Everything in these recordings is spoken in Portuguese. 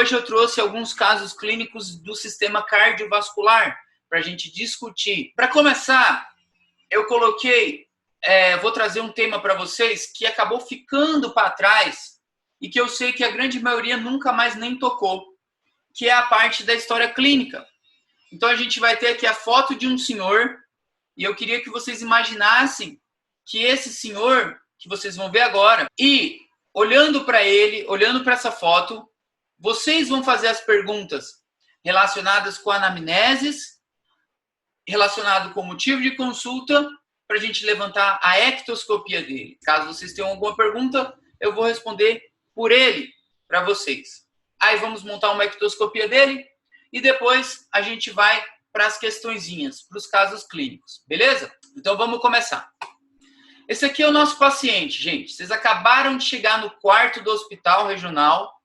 hoje eu trouxe alguns casos clínicos do sistema cardiovascular para a gente discutir. Para começar, eu vou trazer um tema para vocês que acabou ficando para trás e que eu sei que a grande maioria nunca mais nem tocou, que é a parte da história clínica. Então a gente vai ter aqui a foto de um senhor e eu queria que vocês imaginassem que esse senhor, que vocês vão ver agora, e olhando para ele, olhando para essa foto, vocês vão fazer as perguntas relacionadas com anamneses, relacionado com o motivo de consulta, para a gente levantar a ectoscopia dele. Caso vocês tenham alguma pergunta, eu vou responder por ele para vocês. Aí vamos montar uma ectoscopia dele e depois a gente vai para as questõezinhas, para os casos clínicos, beleza? Então vamos começar. Esse aqui é o nosso paciente, gente. Vocês acabaram de chegar no quarto do hospital regional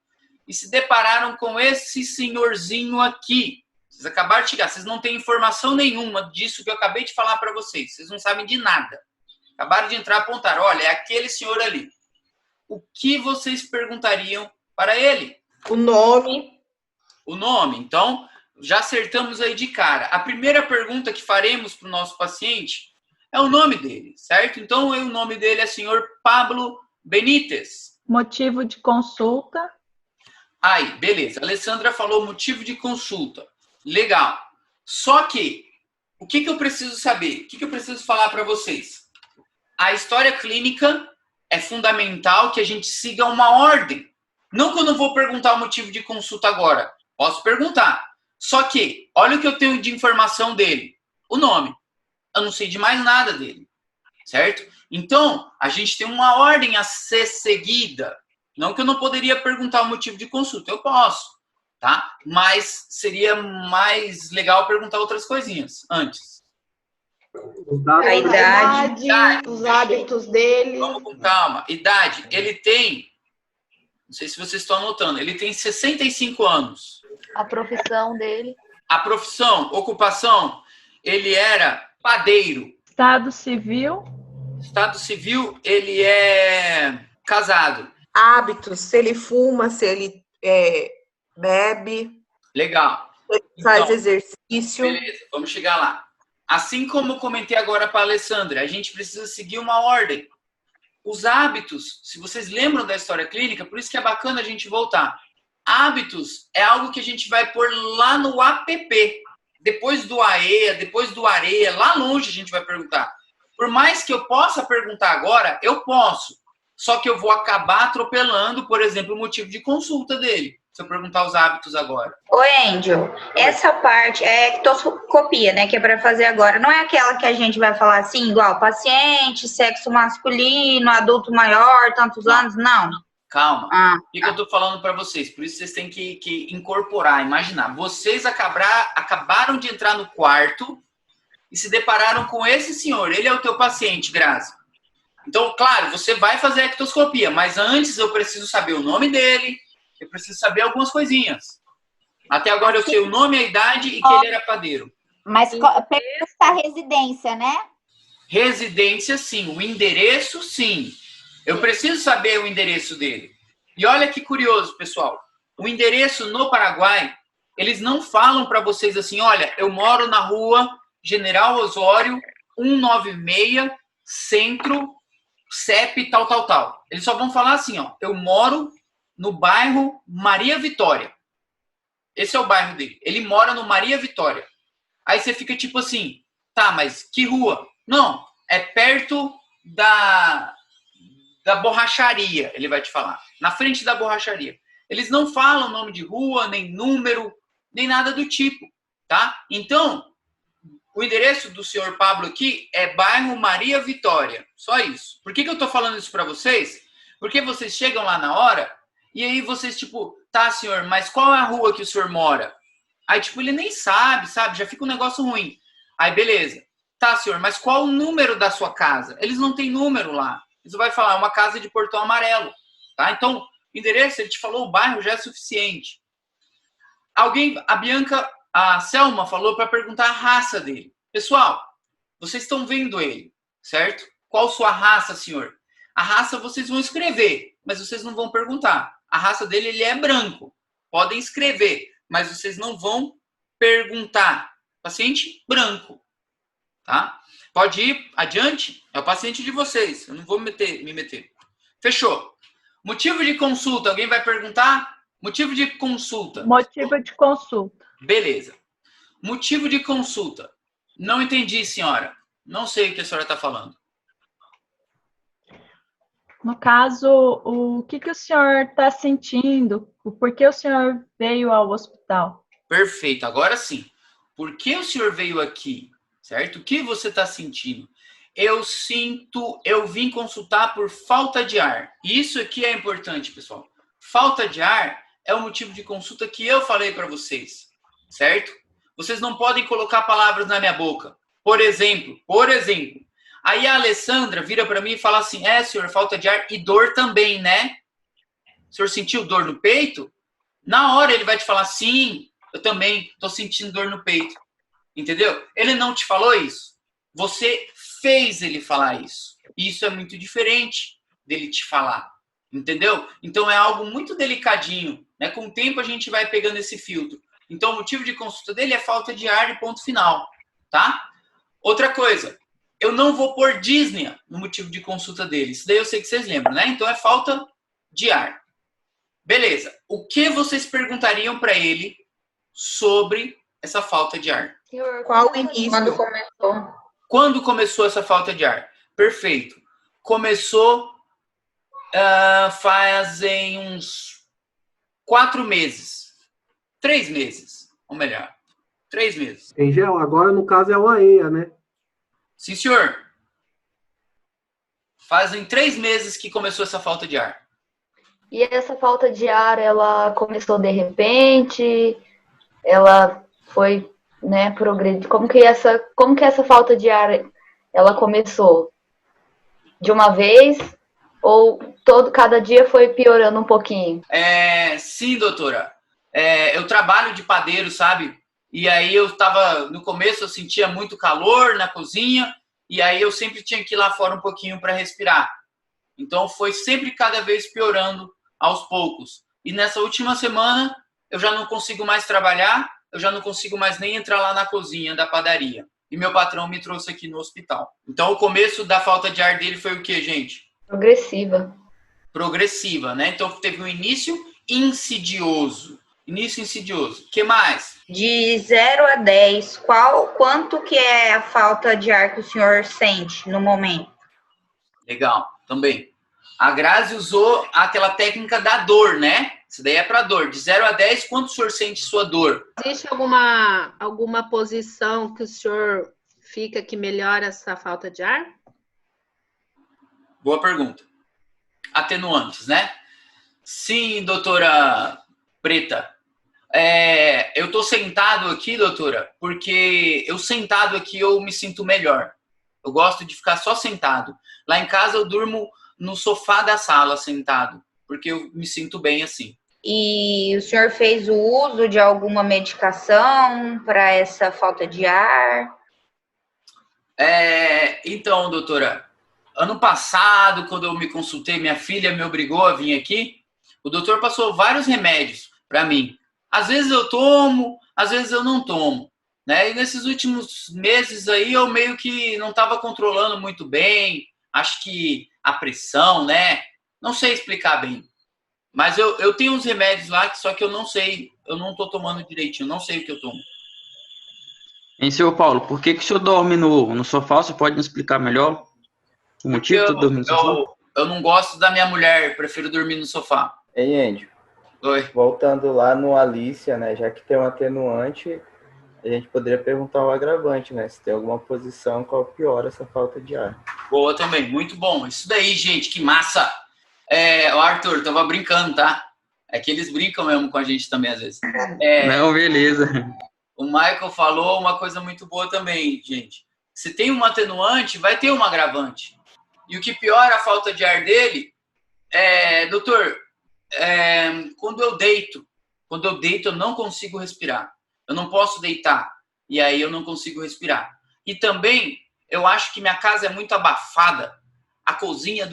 e se depararam com esse senhorzinho aqui. Vocês acabaram de chegar, vocês não têm informação nenhuma disso que eu acabei de falar para vocês. Vocês não sabem de nada. Acabaram de entrar e apontaram, olha, é aquele senhor ali. O que vocês perguntariam para ele? O nome. O nome. Então, já acertamos aí de cara. A primeira pergunta que faremos para o nosso paciente é o nome dele, certo? Então, o nome dele é senhor Pablo Benítez. Motivo de consulta. Aí, beleza. A Alessandra falou motivo de consulta. Legal. Só que, o que eu preciso saber? O que eu preciso falar para vocês? A história clínica é fundamental que a gente siga uma ordem. Não que eu não vou perguntar o motivo de consulta agora. Posso perguntar. Só que, olha o que eu tenho de informação dele. O nome. Eu não sei de mais nada dele. Certo? Então, a gente tem uma ordem a ser seguida. Não que eu não poderia perguntar o motivo de consulta. Eu posso. Tá? Mas seria mais legal perguntar outras coisinhas antes. A idade, os hábitos dele. Vamos com calma. Idade. Ele tem, não sei se vocês estão anotando, ele tem 65 anos. A profissão dele. A profissão, ocupação, ele era padeiro. Estado civil. Estado civil, ele é casado. Hábitos, se ele fuma, se ele bebe. Legal. Se ele faz exercício. Beleza, vamos chegar lá. Assim como eu comentei agora para a Alessandra, a gente precisa seguir uma ordem. Os hábitos, se vocês lembram da história clínica, por isso que é bacana a gente voltar. Hábitos é algo que a gente vai pôr lá no APP. Depois do AEA, depois do AREA, lá longe a gente vai perguntar. Por mais que eu possa perguntar agora, eu posso. Só que eu vou acabar atropelando, por exemplo, o motivo de consulta dele. Se eu perguntar os hábitos agora. Ô, Angel, essa parte é ectoscopia, né? Que é para fazer agora. Não é aquela que a gente vai falar assim, igual paciente, sexo masculino, adulto maior, tantos anos? Não. Calma. O que eu tô falando para vocês? Por isso vocês têm que incorporar, imaginar. Vocês acabaram de entrar no quarto e se depararam com esse senhor. Ele é o teu paciente, Grazi. Então, claro, você vai fazer a ectoscopia, mas antes eu preciso saber o nome dele, eu preciso saber algumas coisinhas. Até agora eu sei o nome, a idade e que ele era padeiro. Mas pergunta a residência, né? Residência, sim. O endereço, sim. Eu preciso saber o endereço dele. E olha que curioso, pessoal. O endereço no Paraguai, eles não falam para vocês assim, olha, eu moro na rua General Osório 196, Centro, CEP, tal, tal, tal. Eles só vão falar assim, ó, eu moro no bairro Maria Vitória. Esse é o bairro dele. Ele mora no Maria Vitória. Aí você fica tipo assim, tá, mas que rua? Não, é perto da borracharia, ele vai te falar. Na frente da borracharia. Eles não falam nome de rua, nem número, nem nada do tipo, tá? Então, o endereço do senhor Pablo aqui é bairro Maria Vitória. Só isso. Por que eu tô falando isso para vocês? Porque vocês chegam lá na hora e aí vocês, tipo, tá, senhor, mas qual é a rua que o senhor mora? Aí, tipo, ele nem sabe? Já fica um negócio ruim. Aí, beleza. Tá, senhor, mas qual o número da sua casa? Eles não têm número lá. Eles vão falar, uma casa de portão amarelo. Tá? Então, o endereço, ele te falou, o bairro já é suficiente. A Selma falou para perguntar a raça dele. Pessoal, vocês estão vendo ele, certo? Qual sua raça, senhor? A raça vocês vão escrever, mas vocês não vão perguntar. A raça dele, ele é branco. podem escrever, mas vocês não vão perguntar. Paciente branco, tá? Pode ir adiante, é o paciente de vocês, eu não vou me meter. Fechou. Motivo de consulta, alguém vai perguntar? Motivo de consulta. Motivo de consulta. Beleza. Motivo de consulta. Não entendi, senhora. Não sei o que a senhora está falando. No caso, o que o senhor está sentindo? Por que o senhor veio ao hospital? Perfeito, agora sim. Por que o senhor veio aqui? Certo? O que você está sentindo? Eu vim consultar por falta de ar. Isso aqui é importante, pessoal. Falta de ar é o motivo de consulta que eu falei para vocês, certo? Vocês não podem colocar palavras na minha boca. Por exemplo. Aí a Alessandra vira para mim e fala assim, senhor, falta de ar e dor também, né? O senhor sentiu dor no peito? Na hora ele vai te falar, sim, eu também estou sentindo dor no peito. Entendeu? Ele não te falou isso. Você fez ele falar isso. Isso é muito diferente dele te falar. Entendeu? Então é algo muito delicadinho, né? Com o tempo a gente vai pegando esse filtro. Então o motivo de consulta dele é falta de ar e ponto final, tá? Outra coisa, eu não vou pôr Disney no motivo de consulta dele. Isso daí eu sei que vocês lembram, né? Então é falta de ar. Beleza. O que vocês perguntariam para ele sobre essa falta de ar? Qual o início? Quando começou? Quando começou essa falta de ar? Perfeito. Começou fazem uns 4 meses. 3 meses, ou melhor, 3 meses. Engel, agora no caso é o AEA, né? Sim, senhor. Fazem 3 meses que começou essa falta de ar. E essa falta de ar, ela começou de repente? Ela foi, né, progredir? Como que essa falta de ar, ela começou? De uma vez? Ou cada dia foi piorando um pouquinho? Sim, doutora. Eu trabalho de padeiro, sabe? E aí no começo eu sentia muito calor na cozinha, e aí eu sempre tinha que ir lá fora um pouquinho para respirar. Então foi sempre cada vez piorando aos poucos. E nessa última semana eu já não consigo mais trabalhar, eu já não consigo mais nem entrar lá na cozinha da padaria. E meu patrão me trouxe aqui no hospital. Então o começo da falta de ar dele foi o quê, gente? Progressiva, né? Então teve um início insidioso. O que mais? De 0 a 10, quanto que é a falta de ar que o senhor sente no momento? Legal, também. A Grazi usou aquela técnica da dor, né? Isso daí é para dor. De 0 a 10, quanto o senhor sente sua dor? Existe alguma posição que o senhor fica que melhora essa falta de ar? Boa pergunta. Atenuantes, né? Sim, doutora Preta. Eu tô sentado aqui, doutora, porque eu sentado aqui eu me sinto melhor. Eu gosto de ficar só sentado. Lá em casa eu durmo no sofá da sala sentado, porque eu me sinto bem assim. E o senhor fez o uso de alguma medicação para essa falta de ar? Então, doutora, ano passado, quando eu me consultei, minha filha me obrigou a vir aqui, o doutor passou vários remédios para mim. Às vezes eu tomo, às vezes eu não tomo, né? E nesses últimos meses aí eu meio que não estava controlando muito bem, acho que a pressão, né? Não sei explicar bem. Mas eu tenho uns remédios lá, só que eu não sei, eu não estou tomando direitinho, não sei o que eu tomo. Hein, senhor Paulo, por que o senhor dorme no sofá? Você pode me explicar melhor o motivo de dormir no sofá? Eu não gosto da minha mulher, prefiro dormir no sofá. Ei, Andy. Oi. Voltando lá no Alicia, né? Já que tem um atenuante, a gente poderia perguntar o agravante, né? Se tem alguma posição, qual piora essa falta de ar. Boa também, muito bom. Isso daí, gente, que massa! O Arthur, tava brincando, tá? É que eles brincam mesmo com a gente também, às vezes. Não, beleza. O Michael falou uma coisa muito boa também, gente. Se tem um atenuante, vai ter um agravante. E o que piora a falta de ar dele, doutor, quando eu deito eu não consigo respirar. Eu não posso deitar. E aí eu não consigo respirar. E também, eu acho que minha casa é muito abafada. A cozinha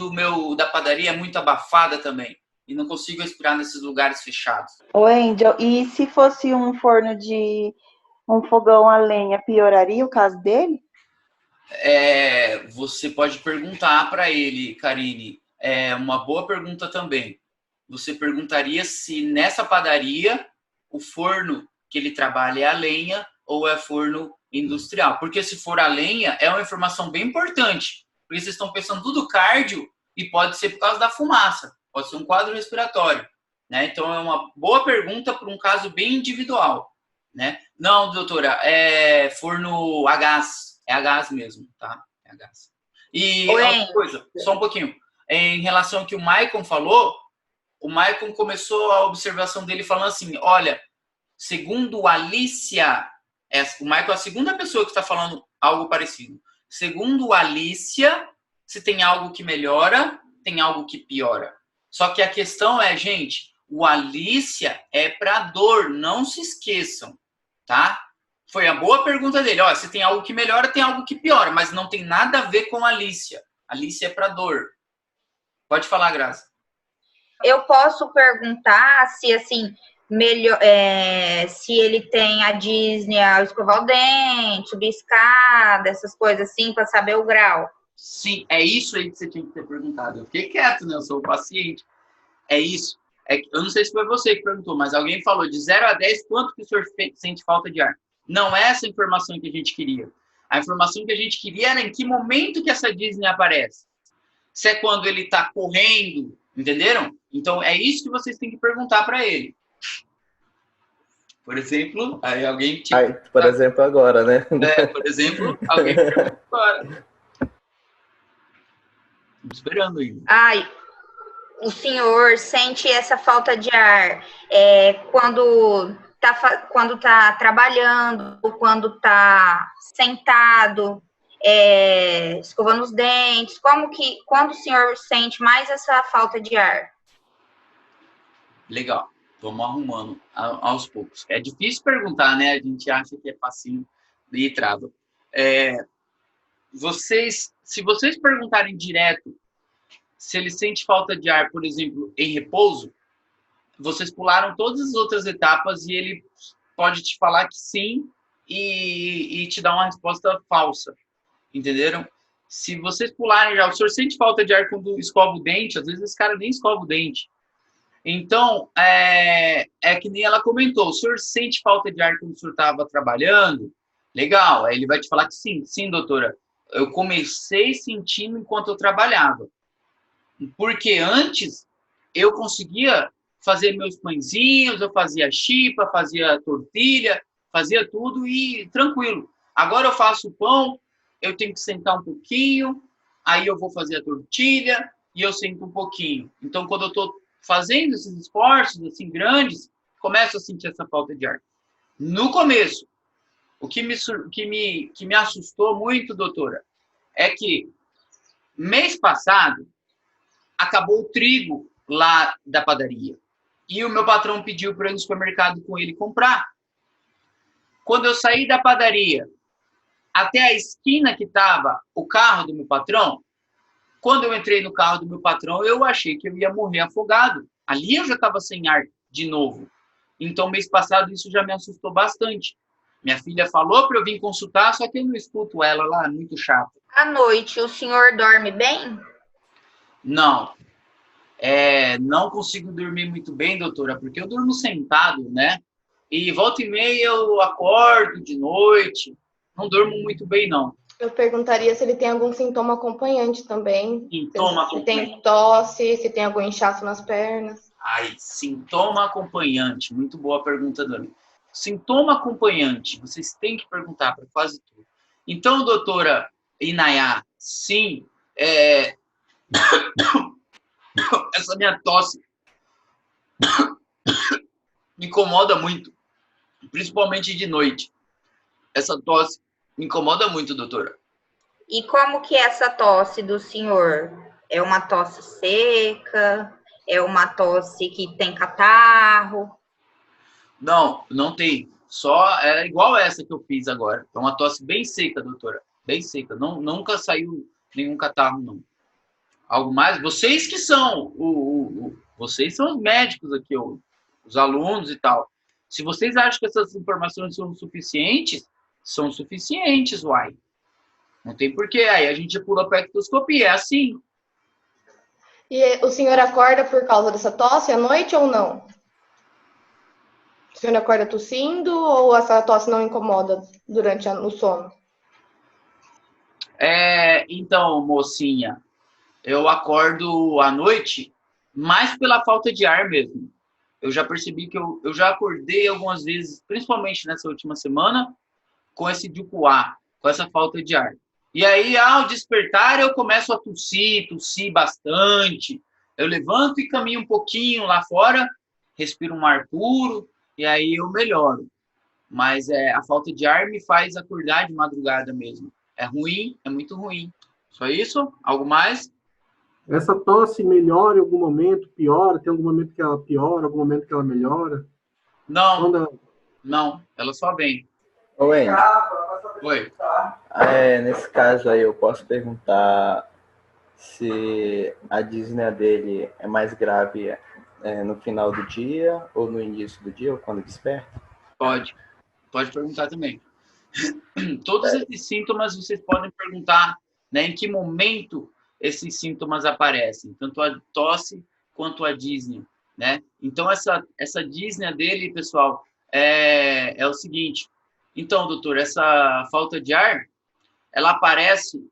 da padaria é muito abafada também. e não consigo respirar nesses lugares fechados. Ô, Angel, e se fosse um forno de um fogão a lenha, pioraria o caso dele? Você pode perguntar para ele, Karine. É uma boa pergunta também. Você perguntaria se nessa padaria o forno que ele trabalha é a lenha ou é forno industrial. Porque se for a lenha, é uma informação bem importante. Porque vocês estão pensando tudo cardio e pode ser por causa da fumaça. Pode ser um quadro respiratório. Né? Então, é uma boa pergunta para um caso bem individual. Né? Não, doutora, é forno a gás. É a gás mesmo, tá? É a gás. E outra coisa, só um pouquinho. Em relação ao que o Maicon falou, o Maicon começou a observação dele falando assim, olha, segundo Alicia, o Maicon é a segunda pessoa que está falando algo parecido. Segundo Alicia, se tem algo que melhora, tem algo que piora. Só que a questão é, gente, o Alicia é para dor, não se esqueçam, tá? Foi a boa pergunta dele. Ó, se tem algo que melhora, tem algo que piora, mas não tem nada a ver com a Alicia. Alicia é para dor. Pode falar, Graça. Eu posso perguntar se, assim, se ele tem a Disney, a escovar o dente, subir escada, essas coisas assim, para saber o grau. Sim, é isso aí que você tinha que ter perguntado. Eu fiquei quieto, né? Eu sou o paciente. É isso. Eu não sei se foi você que perguntou, mas alguém falou de 0 a 10, quanto que o senhor sente falta de ar? Não é essa informação que a gente queria. A informação que a gente queria era em que momento que essa Disney aparece. Se é quando ele está correndo, entenderam? Então, é isso que vocês têm que perguntar para ele. Por exemplo, aí alguém... por exemplo, agora, né? Por exemplo, alguém pergunta agora. Estou esperando ainda. O senhor sente essa falta de ar quando tá trabalhando, quando tá sentado, escovando os dentes? Quando o senhor sente mais essa falta de ar? Legal, vamos arrumando aos poucos. É difícil perguntar, né? A gente acha que é facinho e trava. Se vocês perguntarem direto se ele sente falta de ar, por exemplo, em repouso, vocês pularam todas as outras etapas e ele pode te falar que sim e te dar uma resposta falsa. Entenderam? Se vocês pularem já, o senhor sente falta de ar quando escova o dente? Às vezes esse cara nem escova o dente. Então, que nem ela comentou, o senhor sente falta de ar quando o senhor estava trabalhando? Legal, aí ele vai te falar que sim. Sim, doutora, eu comecei sentindo enquanto eu trabalhava. Porque antes eu conseguia fazer meus pãezinhos, eu fazia chipa, fazia tortilha, fazia tudo e tranquilo. Agora eu faço pão, eu tenho que sentar um pouquinho, aí eu vou fazer a tortilha e eu sento um pouquinho. Então, quando eu estou fazendo esses esforços assim grandes, começo a sentir essa falta de ar. No começo, o que me assustou muito, doutora, é que mês passado acabou o trigo lá da padaria. E o meu patrão pediu para eu ir no supermercado com ele comprar. Quando eu saí da padaria até a esquina que estava o carro do meu patrão, quando eu entrei no carro do meu patrão, eu achei que eu ia morrer afogado. Ali eu já estava sem ar de novo. Então, mês passado, isso já me assustou bastante. Minha filha falou para eu vir consultar, só que eu não escuto ela lá, é muito chato. À noite, o senhor dorme bem? Não. Não consigo dormir muito bem, doutora, porque eu durmo sentado, né? E volta e meia eu acordo de noite. Não durmo muito bem, não. Eu perguntaria se ele tem algum sintoma acompanhante também. Sintoma acompanhante. Se tem tosse, se tem algum inchaço nas pernas. Sintoma acompanhante. Muito boa pergunta, Dani. Sintoma acompanhante, vocês têm que perguntar para quase tudo. Então, doutora Inayá, sim, essa minha tosse me incomoda muito, principalmente de noite. Essa tosse me incomoda muito, doutora. E como que é essa tosse do senhor? É uma tosse seca? É uma tosse que tem catarro? Não, não tem. Só é igual essa que eu fiz agora. É uma tosse bem seca, doutora. Bem seca. Nunca saiu nenhum catarro, não. Algo mais? Vocês que são Vocês são os médicos aqui, os alunos e tal. Se vocês acham que essas informações são suficientes, uai. Não tem porquê. Aí a gente pula para a ectoscopia, é assim. E o senhor acorda por causa dessa tosse à noite ou não? O senhor acorda tossindo ou essa tosse não incomoda durante o sono? Então, mocinha, eu acordo à noite mais pela falta de ar mesmo. Eu já percebi que eu já acordei algumas vezes, principalmente nessa última semana, com esse DUPA, com essa falta de ar. E aí, ao despertar, eu começo a tossir bastante. Eu levanto e caminho um pouquinho lá fora, respiro um ar puro, e aí eu melhoro. Mas a falta de ar me faz acordar de madrugada mesmo. É ruim, é muito ruim. Só isso? Algo mais? Essa tosse melhora em algum momento, piora? Tem algum momento que ela piora, algum momento que ela melhora? Não, ela só vem. Oi. Oi. Nesse caso aí, eu posso perguntar se a disneia dele é mais grave no final do dia ou no início do dia, ou quando desperta? Pode perguntar também. Todos esses sintomas vocês podem perguntar, né, em que momento esses sintomas aparecem, tanto a tosse quanto a disneia, né? Então essa disneia dele, pessoal, é o seguinte. Então, doutor, essa falta de ar, ela aparece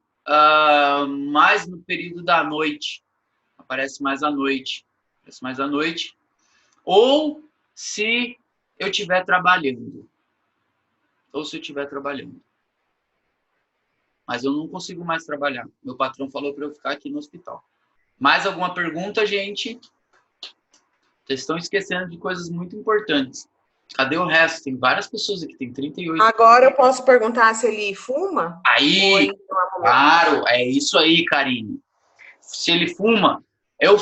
mais no período da noite. Aparece mais à noite. Ou se eu estiver trabalhando. Mas eu não consigo mais trabalhar. Meu patrão falou para eu ficar aqui no hospital. Mais alguma pergunta, gente? Vocês estão esquecendo de coisas muito importantes. Cadê o resto? Tem várias pessoas aqui, tem 38. Agora eu posso perguntar se ele fuma? Aí, claro, é isso aí, Karine. Se ele fuma, eu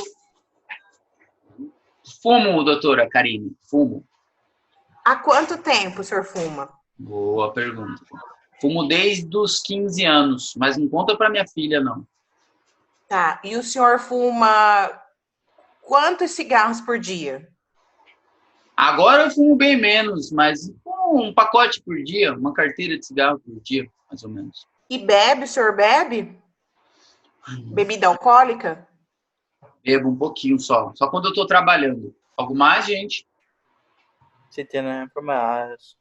fumo, doutora Karine, fumo. Há quanto tempo o senhor fuma? Boa pergunta. Fumo desde os 15 anos, mas não conta para minha filha, não. Tá, e o senhor fuma quantos cigarros por dia? Agora eu fumo bem menos, mas um pacote por dia, uma carteira de cigarro por dia, mais ou menos. E bebe? O senhor bebe? Bebida alcoólica? Bebo um pouquinho só quando eu tô trabalhando. Algo mais, gente? Si tienen enfermedades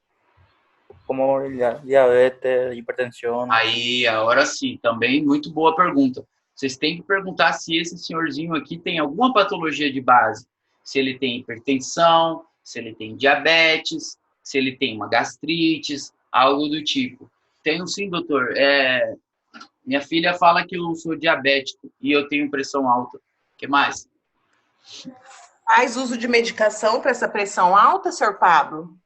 como diabetes, hipertensão. Aí, agora sim, também muito boa pergunta. Vocês têm que perguntar se esse senhorzinho aqui tem alguma patologia de base. Se ele tem hipertensão, se ele tem diabetes, se ele tem uma gastrite, algo do tipo. Tenho sim, doutor. Minha filha fala que eu sou diabético e eu tenho pressão alta. O que mais? Faz uso de medicação para essa pressão alta, senhor Pablo?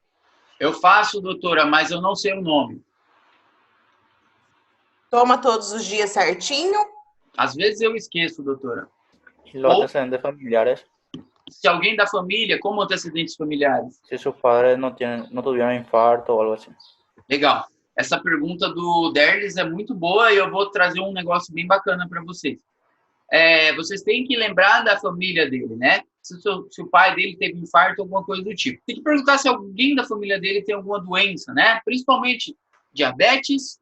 Eu faço, doutora, mas eu não sei o nome. Toma todos os dias certinho? Às vezes eu esqueço, doutora. Los antecedentes familiares. Se alguém da família, como antecedentes familiares? Se seus padres não tiveram infarto ou algo assim. Legal. Essa pergunta do Derlis é muito boa e eu vou trazer um negócio bem bacana para vocês. Vocês têm que lembrar da família dele, né? Se o pai dele teve infarto, alguma coisa do tipo. Tem que perguntar se alguém da família dele tem alguma doença, né? Principalmente diabetes,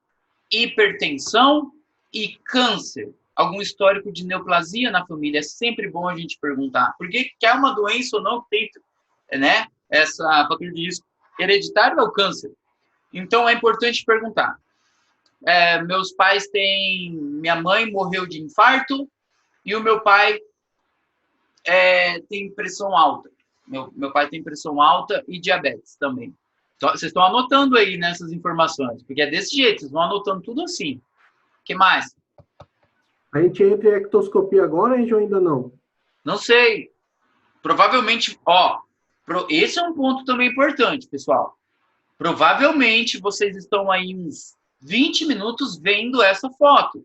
hipertensão e câncer. Algum histórico de neoplasia na família. É sempre bom a gente perguntar. Porque quer uma doença ou não que tem, né? Essa fator de risco hereditário é o câncer. Então, é importante perguntar. Meus pais têm... Minha mãe morreu de infarto e o meu pai tem pressão alta. Meu pai tem pressão alta e diabetes também. Então, vocês estão anotando aí nessas informações, porque é desse jeito, vocês vão anotando tudo assim. O que mais? A gente entra em ectoscopia agora, a gente ainda não? Não sei. Provavelmente, esse é um ponto também importante, pessoal. Provavelmente vocês estão aí uns 20 minutos vendo essa foto.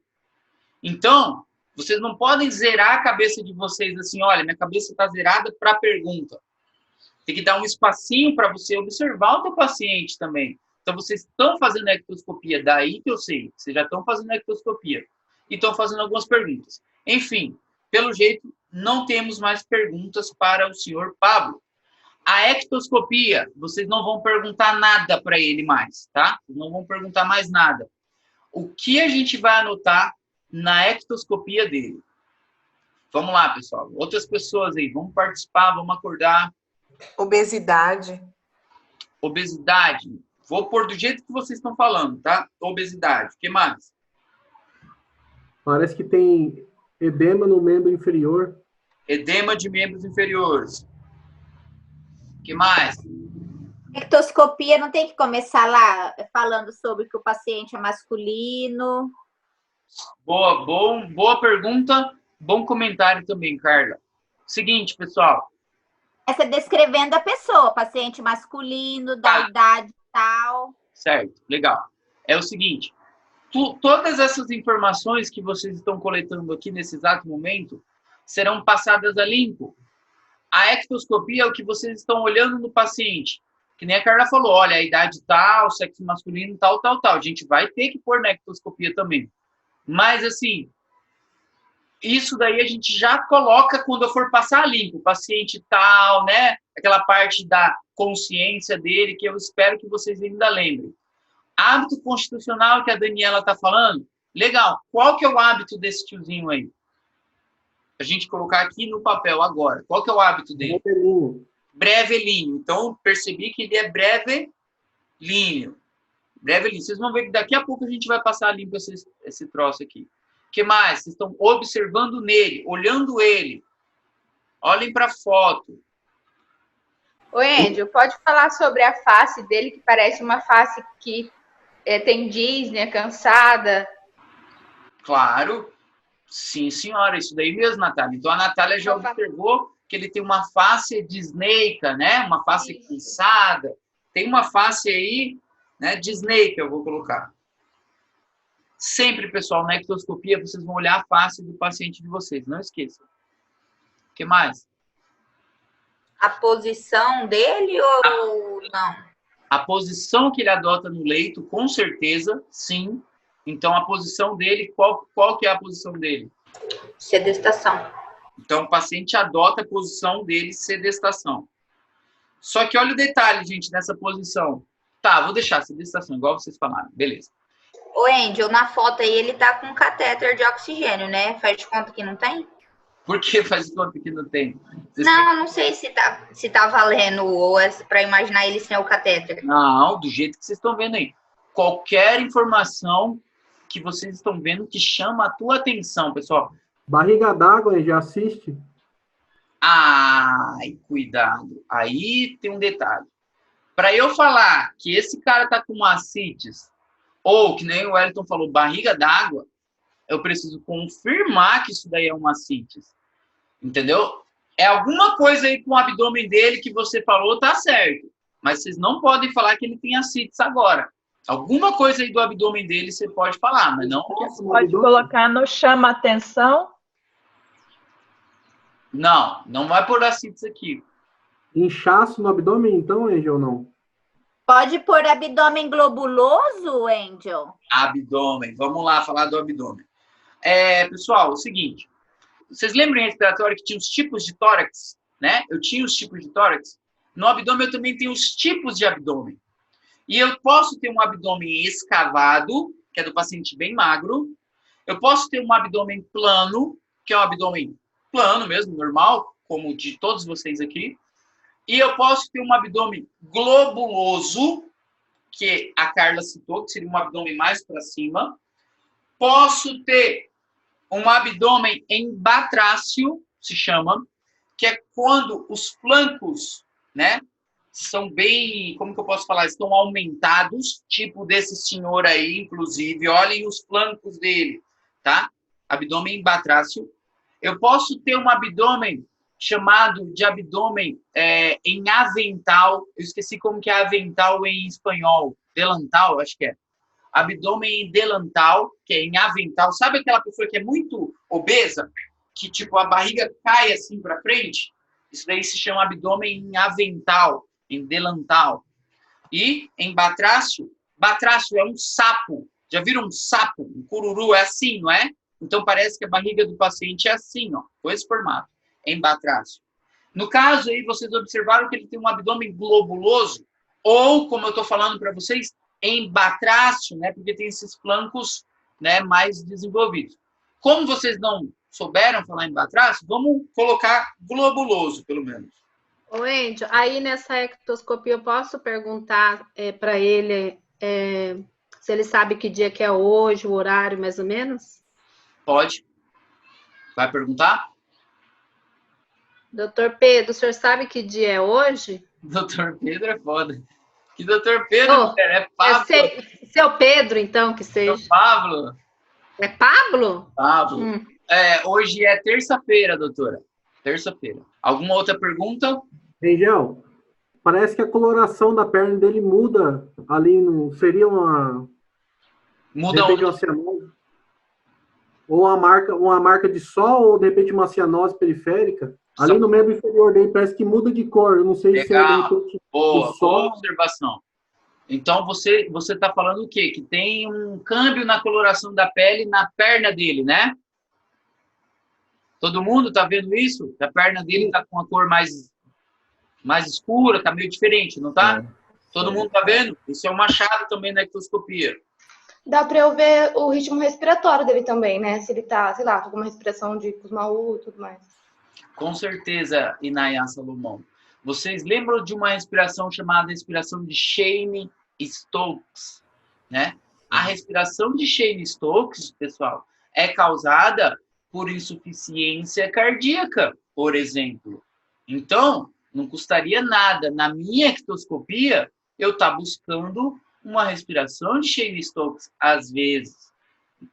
Então, vocês não podem zerar a cabeça de vocês assim, olha, minha cabeça está zerada para a pergunta. Tem que dar um espacinho para você observar o teu paciente também. Então, vocês estão fazendo a ectoscopia, daí que eu sei, vocês já estão fazendo a ectoscopia. E estão fazendo algumas perguntas. Enfim, pelo jeito, não temos mais perguntas para o senhor Pablo. A ectoscopia, vocês não vão perguntar nada para ele mais, tá? Não vão perguntar mais nada. O que a gente vai anotar na ectoscopia dele? Vamos lá, pessoal. Outras pessoas aí, vamos participar, vamos acordar. Obesidade. Obesidade. Vou pôr do jeito que vocês estão falando, tá? Obesidade. O que mais? Parece que tem edema no membro inferior. Edema de membros inferiores. O que mais? Ectoscopia não tem que começar lá falando sobre que o paciente é masculino. Boa pergunta. Bom comentário também, Carla. Seguinte, pessoal. Essa é descrevendo a pessoa, paciente masculino, da idade tal. Certo, legal. É o seguinte, todas essas informações que vocês estão coletando aqui nesse exato momento serão passadas a limpo. A ectoscopia é o que vocês estão olhando no paciente. Que nem a Carla falou, olha, a idade tal, sexo masculino, tal. A gente vai ter que pôr na ectoscopia também. Mas, assim, isso daí a gente já coloca quando eu for passar a limpo. O paciente tal, né? Aquela parte da consciência dele, que eu espero que vocês ainda lembrem. Hábito constitucional que a Daniela está falando, legal. Qual que é o hábito desse tiozinho aí? A gente colocar aqui no papel agora. Qual que é o hábito dele? Brevelíneo. Então, percebi que ele é brevelíneo. Brevelíneo. Vocês vão ver que daqui a pouco a gente vai passar limpo esse troço aqui. O que mais? Vocês estão observando nele, olhando ele. Olhem para a foto. Ô, Angel, pode falar sobre a face dele, que parece uma face que tem Disney, cansada? Claro. Sim, senhora. Isso daí mesmo, Natália. Então, a Natália já observou que ele tem uma face disneica, né? Uma face cansada. Tem uma face aí, né, disneica, eu vou colocar. Sempre, pessoal, na ectoscopia, vocês vão olhar a face do paciente de vocês. Não esqueçam. O que mais? A posição dele ou não? A posição que ele adota no leito, com certeza, sim. Então, a posição dele, qual que é a posição dele? Sedestação. Então, o paciente adota a posição dele, sedestação. Só que olha o detalhe, gente, nessa posição. Tá, vou deixar sedestação, igual vocês falaram. Beleza. Ô, Angel, na foto aí ele tá com catéter de oxigênio, né? Faz de conta que não tem? Por que faz de conta que não tem? Não sei se tá valendo ou é pra imaginar ele sem o catéter. Não, do jeito que vocês estão vendo aí. Qualquer informação que vocês estão vendo que chama a tua atenção, pessoal. Barriga d'água, já assiste? Ai, cuidado. Aí tem um detalhe. Para eu falar que esse cara tá com ascites, ou que nem o Wellington falou, barriga d'água, eu preciso confirmar que isso daí é um ascites. Entendeu? É alguma coisa aí com o abdômen dele que você falou, tá certo. Mas vocês não podem falar que ele tem ascites agora. Alguma coisa aí do abdômen dele você pode falar, mas não... Pode colocar no chama atenção. Não, não vai pôr ascites aqui. Inchaço no abdômen, então, Angel, ou não? Pode pôr abdômen globuloso, Angel? Abdômen. Vamos lá falar do abdômen. Pessoal, é o seguinte. Vocês lembram em respiratório que tinha os tipos de tórax, né? Eu tinha os tipos de tórax. No abdômen eu também tenho os tipos de abdômen. E eu posso ter um abdômen escavado, que é do paciente bem magro. Eu posso ter um abdômen plano, que é um abdômen plano mesmo, normal, como de todos vocês aqui. E eu posso ter um abdômen globuloso, que a Carla citou, que seria um abdômen mais para cima. Posso ter um abdômen em batrácio, se chama, que é quando os flancos, né, são bem, como que eu posso falar, estão aumentados, tipo desse senhor aí, inclusive, olhem os flancos dele, tá? Abdômen em batrácio. Eu posso ter um abdômen chamado de abdômen em avental, eu esqueci como que é avental em espanhol, delantal, acho que é. Abdômen em delantal, que é em avental. Sabe aquela pessoa que é muito obesa, que tipo a barriga cai assim para frente? Isso daí se chama abdômen em avental, em delantal. E em batrácio, batrácio é um sapo. Já viram um sapo? Um cururu é assim, não é? Então parece que a barriga do paciente é assim, ó, com esse formato. em batrácio. No caso aí, vocês observaram que ele tem um abdômen globuloso, ou, como eu estou falando para vocês, em batrácio, né? Porque tem esses flancos, né, mais desenvolvidos. Como vocês não souberam falar em batrácio, vamos colocar globuloso, pelo menos. Ô, Endio, aí nessa ectoscopia eu posso perguntar para ele se ele sabe que dia que é hoje, o horário, mais ou menos? Pode. Vai perguntar? Doutor Pedro, o senhor sabe que dia é hoje? Doutor Pedro é foda. Que doutor Pedro, é Pablo. Seu Pedro, então, que seja. Seu Pablo. É Pablo? Pablo. Hoje é terça-feira, doutora. Terça-feira. Alguma outra pergunta? Angel, parece que a coloração da perna dele muda ali, não seria uma... Muda onde? Uma cianose? Ou uma marca de sol, ou de repente uma cianose periférica? Ali no membro inferior dele parece que muda de cor. Eu não sei Legal. se é Boa observação. Então, você está falando o quê? Que tem um câmbio na coloração da pele na perna dele, né? Todo mundo está vendo isso? A perna dele está com uma cor mais escura, está meio diferente, não está? Todo mundo está vendo? Isso é um achado também na ectoscopia. Dá para eu ver o ritmo respiratório dele também, né? Se ele tá, sei lá, com alguma respiração de Kussmaul e tudo mais. Com certeza, Inaya Salomão. Vocês lembram de uma respiração chamada respiração de Cheyne-Stokes, né? A respiração de Cheyne-Stokes, pessoal, é causada por insuficiência cardíaca, por exemplo. Então, não custaria nada, na minha ectoscopia, eu estar buscando uma respiração de Cheyne-Stokes, às vezes.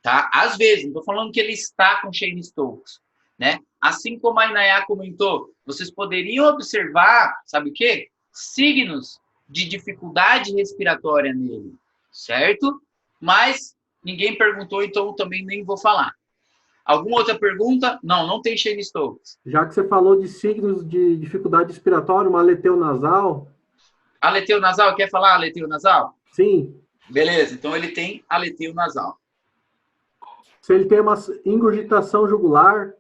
Tá? Às vezes, não estou falando que ele está com Cheyne-Stokes, né? Assim como a Inaya comentou, vocês poderiam observar, sabe o quê? Signos de dificuldade respiratória nele, certo? Mas ninguém perguntou, então também nem vou falar. Alguma outra pergunta? Não tem Cheyne-Stokes. Já que você falou de signos de dificuldade respiratória, uma aleteu nasal. Aleteu nasal, quer falar aleteu nasal? Sim. Beleza, então ele tem aleteu nasal. Se ele tem uma ingurgitação jugular.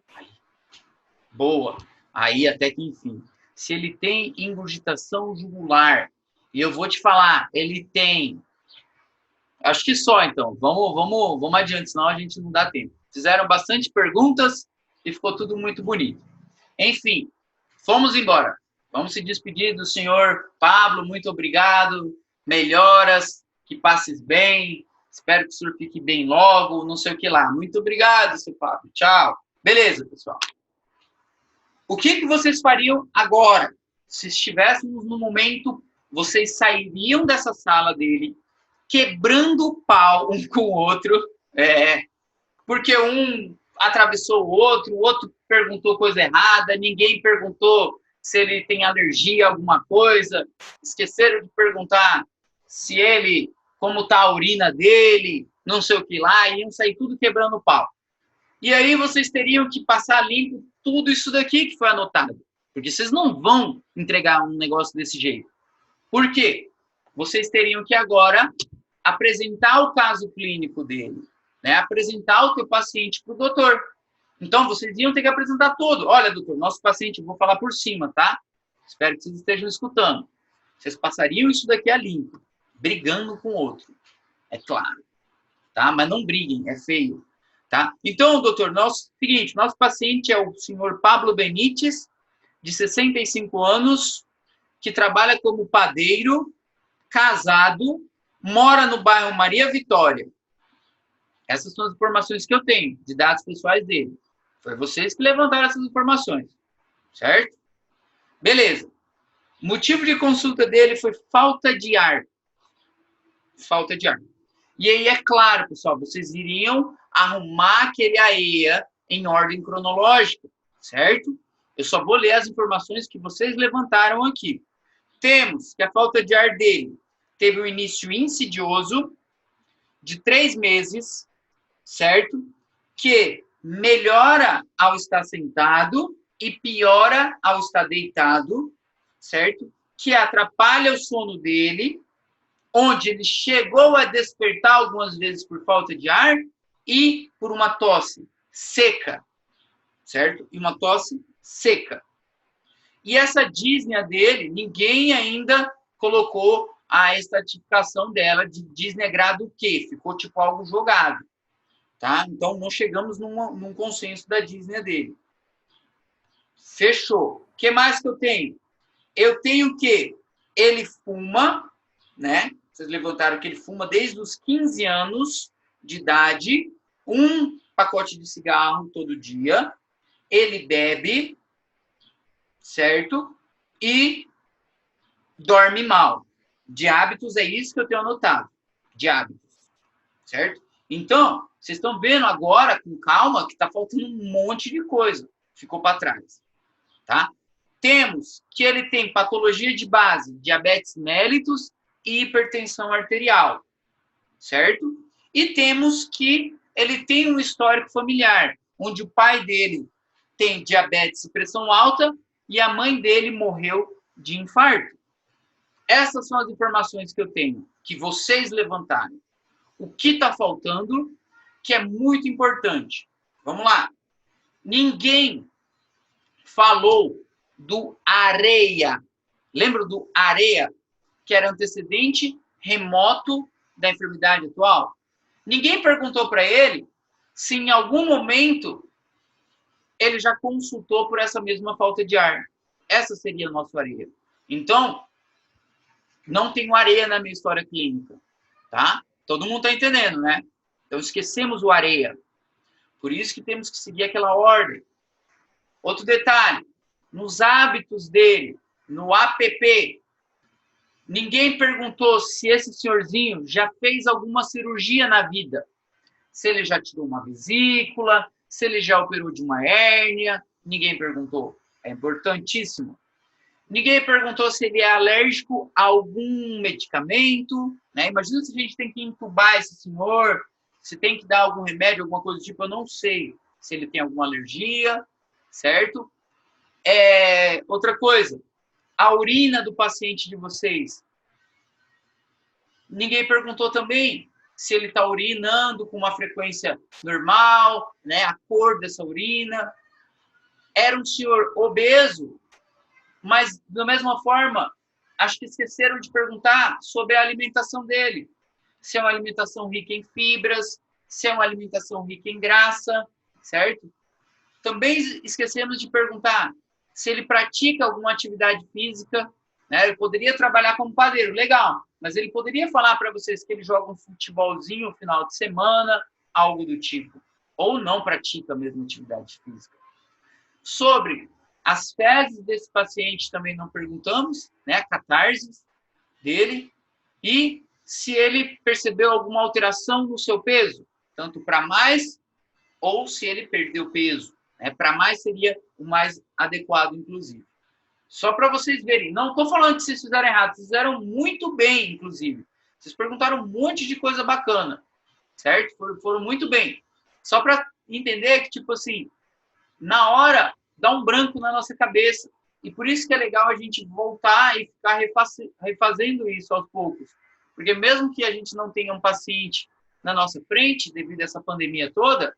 Boa. Aí até que enfim. Se ele tem ingurgitação jugular, e eu vou te falar, ele tem... Acho que só, então. Vamos adiante, senão a gente não dá tempo. Fizeram bastante perguntas e ficou tudo muito bonito. Enfim, fomos embora. Vamos se despedir do senhor Pablo. Muito obrigado. Melhoras, que passes bem. Espero que o senhor fique bem logo, não sei o que lá. Muito obrigado, seu Pablo. Tchau. Beleza, pessoal. O que vocês fariam agora? Se estivéssemos no momento, vocês sairiam dessa sala dele, quebrando o pau um com o outro, porque um atravessou o outro perguntou coisa errada, ninguém perguntou se ele tem alergia a alguma coisa, esqueceram de perguntar se ele, como está a urina dele, não sei o que lá, iam sair tudo quebrando o pau. E aí vocês teriam que passar limpo tudo isso daqui que foi anotado. Porque vocês não vão entregar um negócio desse jeito. Por quê? Vocês teriam que agora apresentar o caso clínico dele, né? Apresentar o teu paciente para o doutor. Então, vocês iam ter que apresentar todo. Olha, doutor, nosso paciente, vou falar por cima, tá? Espero que vocês estejam escutando. Vocês passariam isso daqui a limpo, brigando com o outro. É claro. Tá? Mas não briguem, é feio. Tá? Então, doutor, nosso paciente é o senhor Pablo Benites, de 65 anos, que trabalha como padeiro, casado, mora no bairro Maria Vitória. Essas são as informações que eu tenho, de dados pessoais dele. Foi vocês que levantaram essas informações, certo? Beleza. O motivo de consulta dele foi falta de ar. Falta de ar. E aí, é claro, pessoal, vocês iriam arrumar aquele AEA em ordem cronológica, certo? Eu só vou ler as informações que vocês levantaram aqui. Temos que a falta de ar dele teve um início insidioso de 3 meses, certo? Que melhora ao estar sentado e piora ao estar deitado, certo? Que atrapalha o sono dele, onde ele chegou a despertar algumas vezes por falta de ar e por uma tosse seca, certo? E uma tosse seca. E essa dísnea dele, ninguém ainda colocou a estratificação dela de dísnea grado Q. Ficou tipo algo jogado. Tá? Então, não chegamos num consenso da dísnea dele. Fechou. O que mais que eu tenho? Eu tenho que ele fuma, né? Vocês levantaram que ele fuma desde os 15 anos de idade, um pacote de cigarro todo dia. Ele bebe, certo? E dorme mal. De hábitos, é isso que eu tenho anotado. De hábitos, certo? Então, vocês estão vendo agora, com calma, que está faltando um monte de coisa. Ficou para trás, tá? Temos que ele tem patologia de base, diabetes mellitus e hipertensão arterial, certo? E temos que ele tem um histórico familiar, onde o pai dele tem diabetes e pressão alta e a mãe dele morreu de infarto. Essas são as informações que eu tenho, que vocês levantaram. O que está faltando, que é muito importante. Vamos lá. Ninguém falou do areia. Lembra do areia, que era antecedente remoto da enfermidade atual? Ninguém perguntou para ele se em algum momento ele já consultou por essa mesma falta de ar. Essa seria a nossa areia. Então, não tenho areia na minha história clínica, tá? Todo mundo está entendendo, né? Então, esquecemos o areia. Por isso que temos que seguir aquela ordem. Outro detalhe, nos hábitos dele, no APP, ninguém perguntou se esse senhorzinho já fez alguma cirurgia na vida. Se ele já tirou uma vesícula, se ele já operou de uma hérnia, ninguém perguntou. É importantíssimo. Ninguém perguntou se ele é alérgico a algum medicamento, né? Imagina se a gente tem que entubar esse senhor, se tem que dar algum remédio, alguma coisa do tipo, eu não sei se ele tem alguma alergia, certo? Outra coisa, a urina do paciente de vocês. Ninguém perguntou também se ele está urinando com uma frequência normal, né? A cor dessa urina. Era um senhor obeso, mas, da mesma forma, acho que esqueceram de perguntar sobre a alimentação dele. Se é uma alimentação rica em fibras, se é uma alimentação rica em graça, certo? Também esquecemos de perguntar se ele pratica alguma atividade física, né? Ele poderia trabalhar como padeiro, legal, mas ele poderia falar para vocês que ele joga um futebolzinho no final de semana, algo do tipo, ou não pratica a mesma atividade física. Sobre as fezes desse paciente também não perguntamos, né? A catarse dele, e se ele percebeu alguma alteração no seu peso, tanto para mais ou se ele perdeu peso. Né? Para mais seria o mais adequado, inclusive. Só para vocês verem, não estou falando que vocês fizeram errado, vocês fizeram muito bem, inclusive. Vocês perguntaram um monte de coisa bacana, certo? Foram muito bem. Só para entender que, tipo assim, na hora dá um branco na nossa cabeça. E por isso que é legal a gente voltar e ficar refazendo isso aos poucos. Porque mesmo que a gente não tenha um paciente na nossa frente, devido a essa pandemia toda,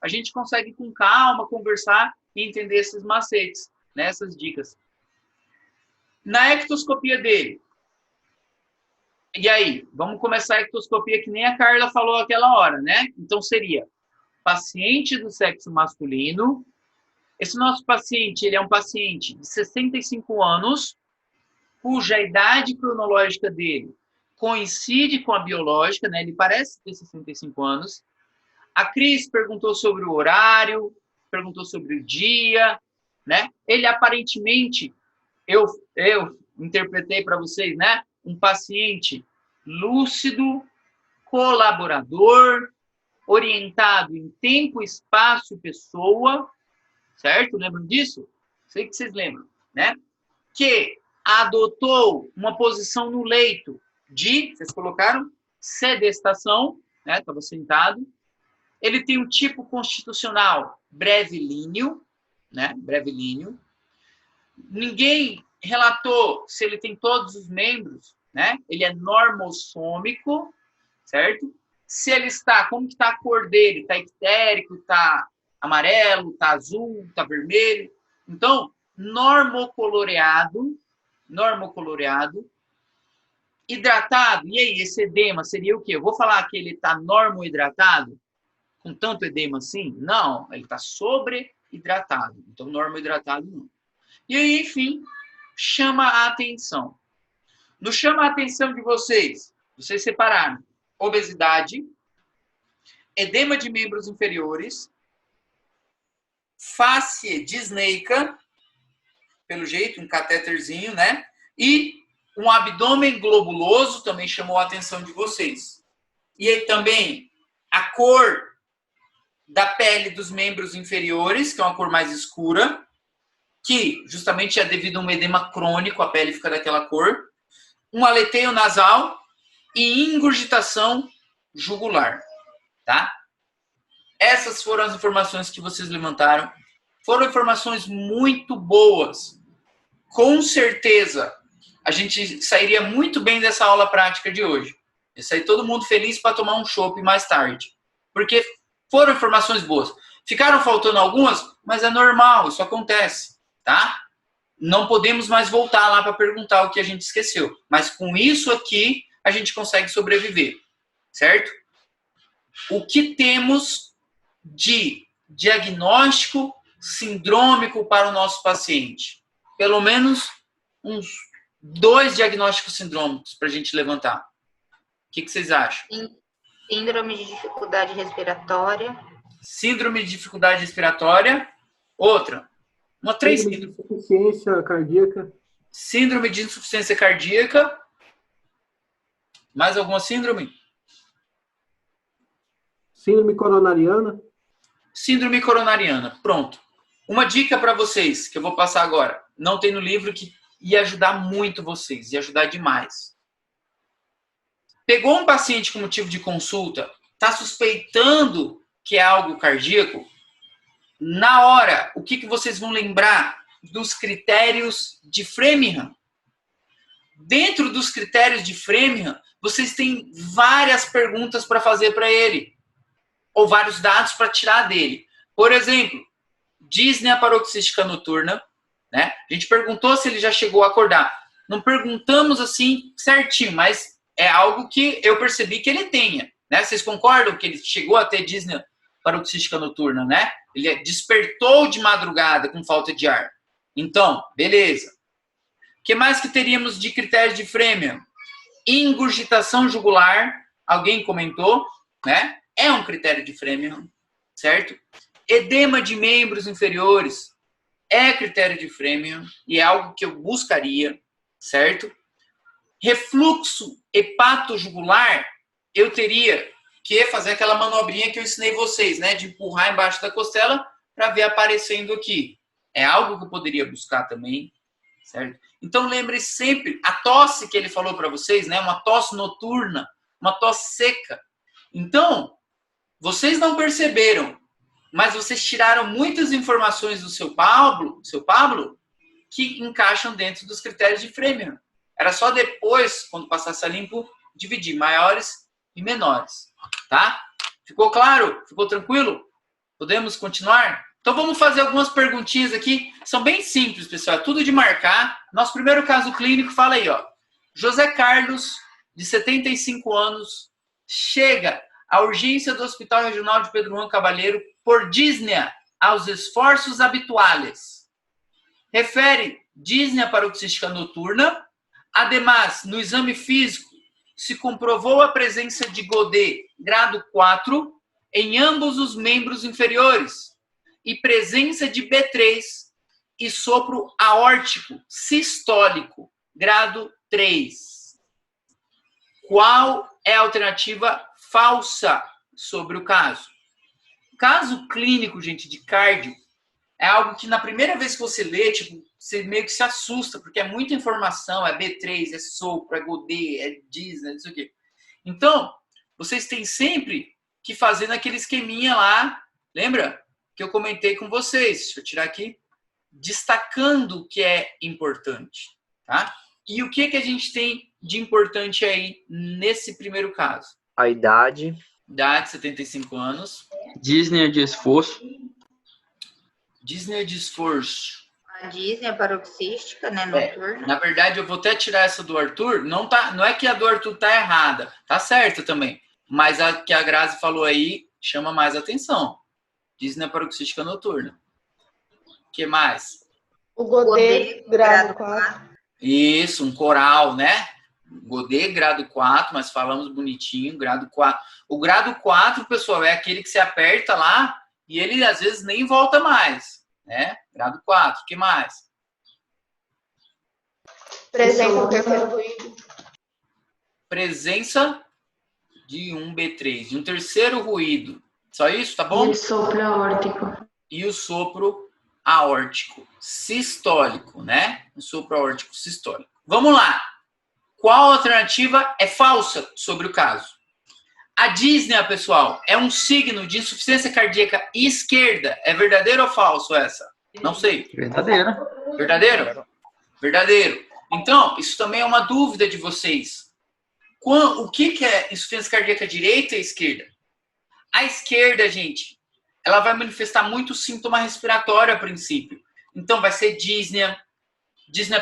a gente consegue com calma conversar e entender esses macetes, né, essas dicas. Na ectoscopia dele. E aí, vamos começar a ectoscopia que nem a Carla falou aquela hora, né? Então seria paciente do sexo masculino. Esse nosso paciente, ele é um paciente de 65 anos, cuja idade cronológica dele coincide com a biológica, né? Ele parece ter 65 anos. A Cris perguntou sobre o horário, perguntou sobre o dia, né? Ele aparentemente, eu interpretei para vocês, né? Um paciente lúcido, colaborador, orientado em tempo, espaço e pessoa, certo? Lembram disso? Sei que vocês lembram, né? Que adotou uma posição no leito de, vocês colocaram, sedestação, né? Estava sentado. Ele tem um tipo constitucional brevilíneo, né? Brevilíneo. Ninguém relatou se ele tem todos os membros, né? Ele é normossômico, certo? Se ele está, como que está a cor dele? Está ictérico, está amarelo, está azul, está vermelho. Então, normocoloreado, hidratado. E aí, esse edema seria o quê? Eu vou falar que ele está normohidratado? Com tanto edema assim? Não, ele está sobreidratado. Então, normohidratado não. E aí, enfim, chama a atenção. No chama a atenção de vocês separaram obesidade, edema de membros inferiores, face disneica, pelo jeito, um catéterzinho, né? E um abdômen globuloso também chamou a atenção de vocês. E aí, também a cor da pele dos membros inferiores, que é uma cor mais escura, que justamente é devido a um edema crônico, a pele fica daquela cor. Um aleteio nasal e ingurgitação jugular, tá? Essas foram as informações que vocês levantaram. Foram informações muito boas. Com certeza, a gente sairia muito bem dessa aula prática de hoje. Ia sair todo mundo feliz para tomar um chopp mais tarde. Porque foram informações boas. Ficaram faltando algumas, mas é normal, isso acontece, tá? Não podemos mais voltar lá para perguntar o que a gente esqueceu. Mas com isso aqui, a gente consegue sobreviver, certo? O que temos de diagnóstico sindrômico para o nosso paciente? Pelo menos uns 2 diagnósticos sindrômicos para a gente levantar. O que vocês acham? Síndrome de dificuldade respiratória. Síndrome de dificuldade respiratória. Outra. Uma 3 síndrome de insuficiência cardíaca. Síndrome de insuficiência cardíaca. Mais alguma síndrome? Síndrome coronariana. Síndrome coronariana. Pronto. Uma dica para vocês, que eu vou passar agora. Não tem no livro, que ia ajudar muito vocês. Ia ajudar demais. Pegou um paciente com motivo de consulta, está suspeitando que é algo cardíaco, na hora, o que vocês vão lembrar dos critérios de Framingham? Dentro dos critérios de Framingham, vocês têm várias perguntas para fazer para ele, ou vários dados para tirar dele. Por exemplo, dísnea paroxística noturna, né? A gente perguntou se ele já chegou a acordar. Não perguntamos assim certinho, mas é algo que eu percebi que ele tenha, né? Vocês concordam que ele chegou a ter dísnea paroxística noturna, né? Ele despertou de madrugada com falta de ar. Então, beleza. O que mais que teríamos de critérios de Framingham? Ingurgitação jugular, alguém comentou, né? É um critério de Framingham, certo? Edema de membros inferiores é critério de Framingham e é algo que eu buscaria, certo? Refluxo hepatojugular, eu teria que fazer aquela manobrinha que eu ensinei vocês, né? De empurrar embaixo da costela para ver aparecendo aqui. É algo que eu poderia buscar também, certo? Então lembre sempre, a tosse que ele falou para vocês, né? Uma tosse noturna, uma tosse seca. Então, vocês não perceberam, mas vocês tiraram muitas informações do seu Pablo, que encaixam dentro dos critérios de Framingham. Era só depois, quando passasse a limpo, dividir maiores e menores, tá? Ficou claro? Ficou tranquilo? Podemos continuar? Então vamos fazer algumas perguntinhas aqui. São bem simples, pessoal. É tudo de marcar. Nosso primeiro caso clínico, fala aí, ó. José Carlos, de 75 anos, chega à urgência do Hospital Regional de Pedro Juan Caballero por dísnea aos esforços habituais. Refere dísnea paroxística noturna. Ademais, no exame físico, se comprovou a presença de Godet grado 4 em ambos os membros inferiores e presença de B3 e sopro aórtico sistólico grado 3. Qual é a alternativa falsa sobre o caso? Caso clínico, gente, de cardio, é algo que na primeira vez que você lê, tipo, você meio que se assusta, porque é muita informação, é B3, é sopro, é Godet, é dísnea, não sei o quê. Então, vocês têm sempre que fazer naquele esqueminha lá, lembra? Que eu comentei com vocês. Deixa eu tirar aqui. Destacando o que é importante, tá? E o que a gente tem de importante aí nesse primeiro caso? A idade. Idade, 75 anos. Dísnea de esforço. Dísnea de esforço. A Disney paroxística, né, noturna. Na verdade, eu vou até tirar essa do Arthur. Não é que a do Arthur tá errada. Tá certa também. Mas a que a Grazi falou aí chama mais atenção. Disney paroxística noturna. O que mais? O Godet, grado 4. Isso, um coral, né? Godet, grado 4, mas falamos bonitinho, grado 4. O grado 4, pessoal, é aquele que você aperta lá e ele às vezes nem volta mais, né? Grado 4, o que mais? Presença do terceiro ruído. Presença de um B3, de um terceiro ruído. Só isso, tá bom? E o sopro aórtico. E o sopro aórtico sistólico, né? O sopro aórtico sistólico. Vamos lá. Qual alternativa é falsa sobre o caso? A dísnea, pessoal, é um signo de insuficiência cardíaca esquerda. É verdadeiro ou falso essa? Não sei. Verdadeiro. Verdadeiro? Verdadeiro. Então, isso também é uma dúvida de vocês. O que é insuficiência cardíaca direita e esquerda? A esquerda, gente, ela vai manifestar muito sintoma respiratório a princípio. Então, vai ser dísnea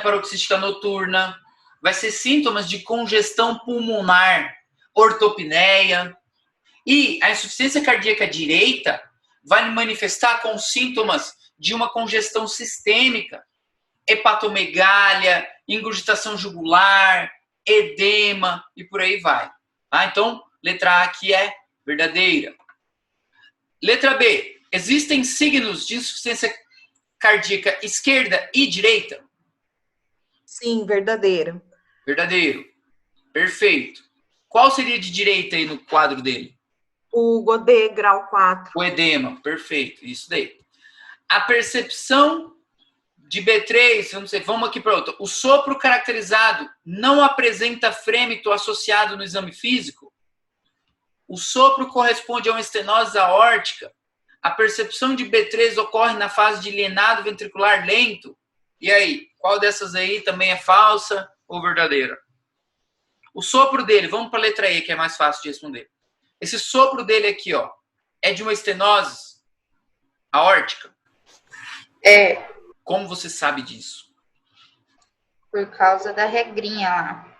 paroxística noturna, vai ser sintomas de congestão pulmonar, ortopneia. E a insuficiência cardíaca direita vai manifestar com sintomas de uma congestão sistêmica, hepatomegália, ingurgitação jugular, edema e por aí vai. Tá? Então, letra A aqui é verdadeira. Letra B. Existem signos de insuficiência cardíaca esquerda e direita? Sim, verdadeiro. Verdadeiro. Perfeito. Qual seria de direita aí no quadro dele? O Godet, grau 4. O edema. Perfeito. Isso daí. A percepção de B3, vamos aqui para outra. O sopro caracterizado não apresenta frêmito associado no exame físico? O sopro corresponde a uma estenose aórtica? A percepção de B3 ocorre na fase de lenado ventricular lento? E aí, qual dessas aí também é falsa ou verdadeira? O sopro dele, vamos para a letra E, que é mais fácil de responder. Esse sopro dele aqui, ó, é de uma estenose aórtica? É. Como você sabe disso? Por causa da regrinha lá.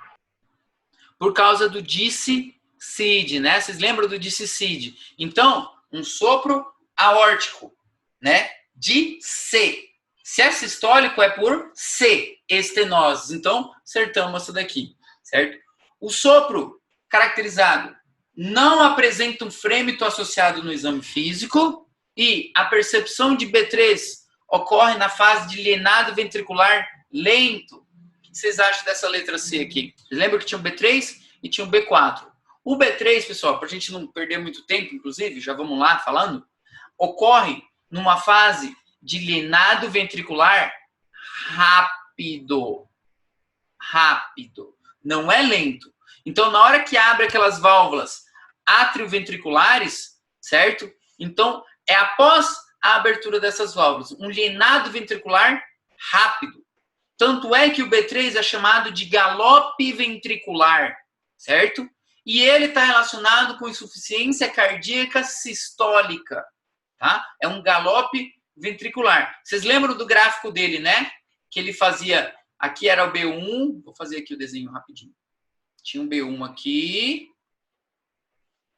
Por causa do DICE-CID, né? Vocês lembram do DICE-CID? Então, um sopro aórtico, né? De C. Se é sistólico, é por C, estenoses. Então, acertamos essa daqui, certo? O sopro caracterizado não apresenta um frêmito associado no exame físico e a percepção de B3 ocorre na fase de lenado ventricular lento. O que vocês acham dessa letra C aqui? Vocês lembram que tinha um B3 e tinha um B4? O B3, pessoal, para a gente não perder muito tempo, inclusive, já vamos lá falando, ocorre numa fase de lenado ventricular rápido. Rápido. Não é lento. Então, na hora que abre aquelas válvulas atrioventriculares, certo? Então, é após a abertura dessas válvulas. Um lenado ventricular rápido. Tanto é que o B3 é chamado de galope ventricular, certo? E ele está relacionado com insuficiência cardíaca sistólica, tá? É um galope ventricular. Vocês lembram do gráfico dele, né? Que ele fazia... Aqui era o B1. Vou fazer aqui o desenho rapidinho. Tinha um B1 aqui.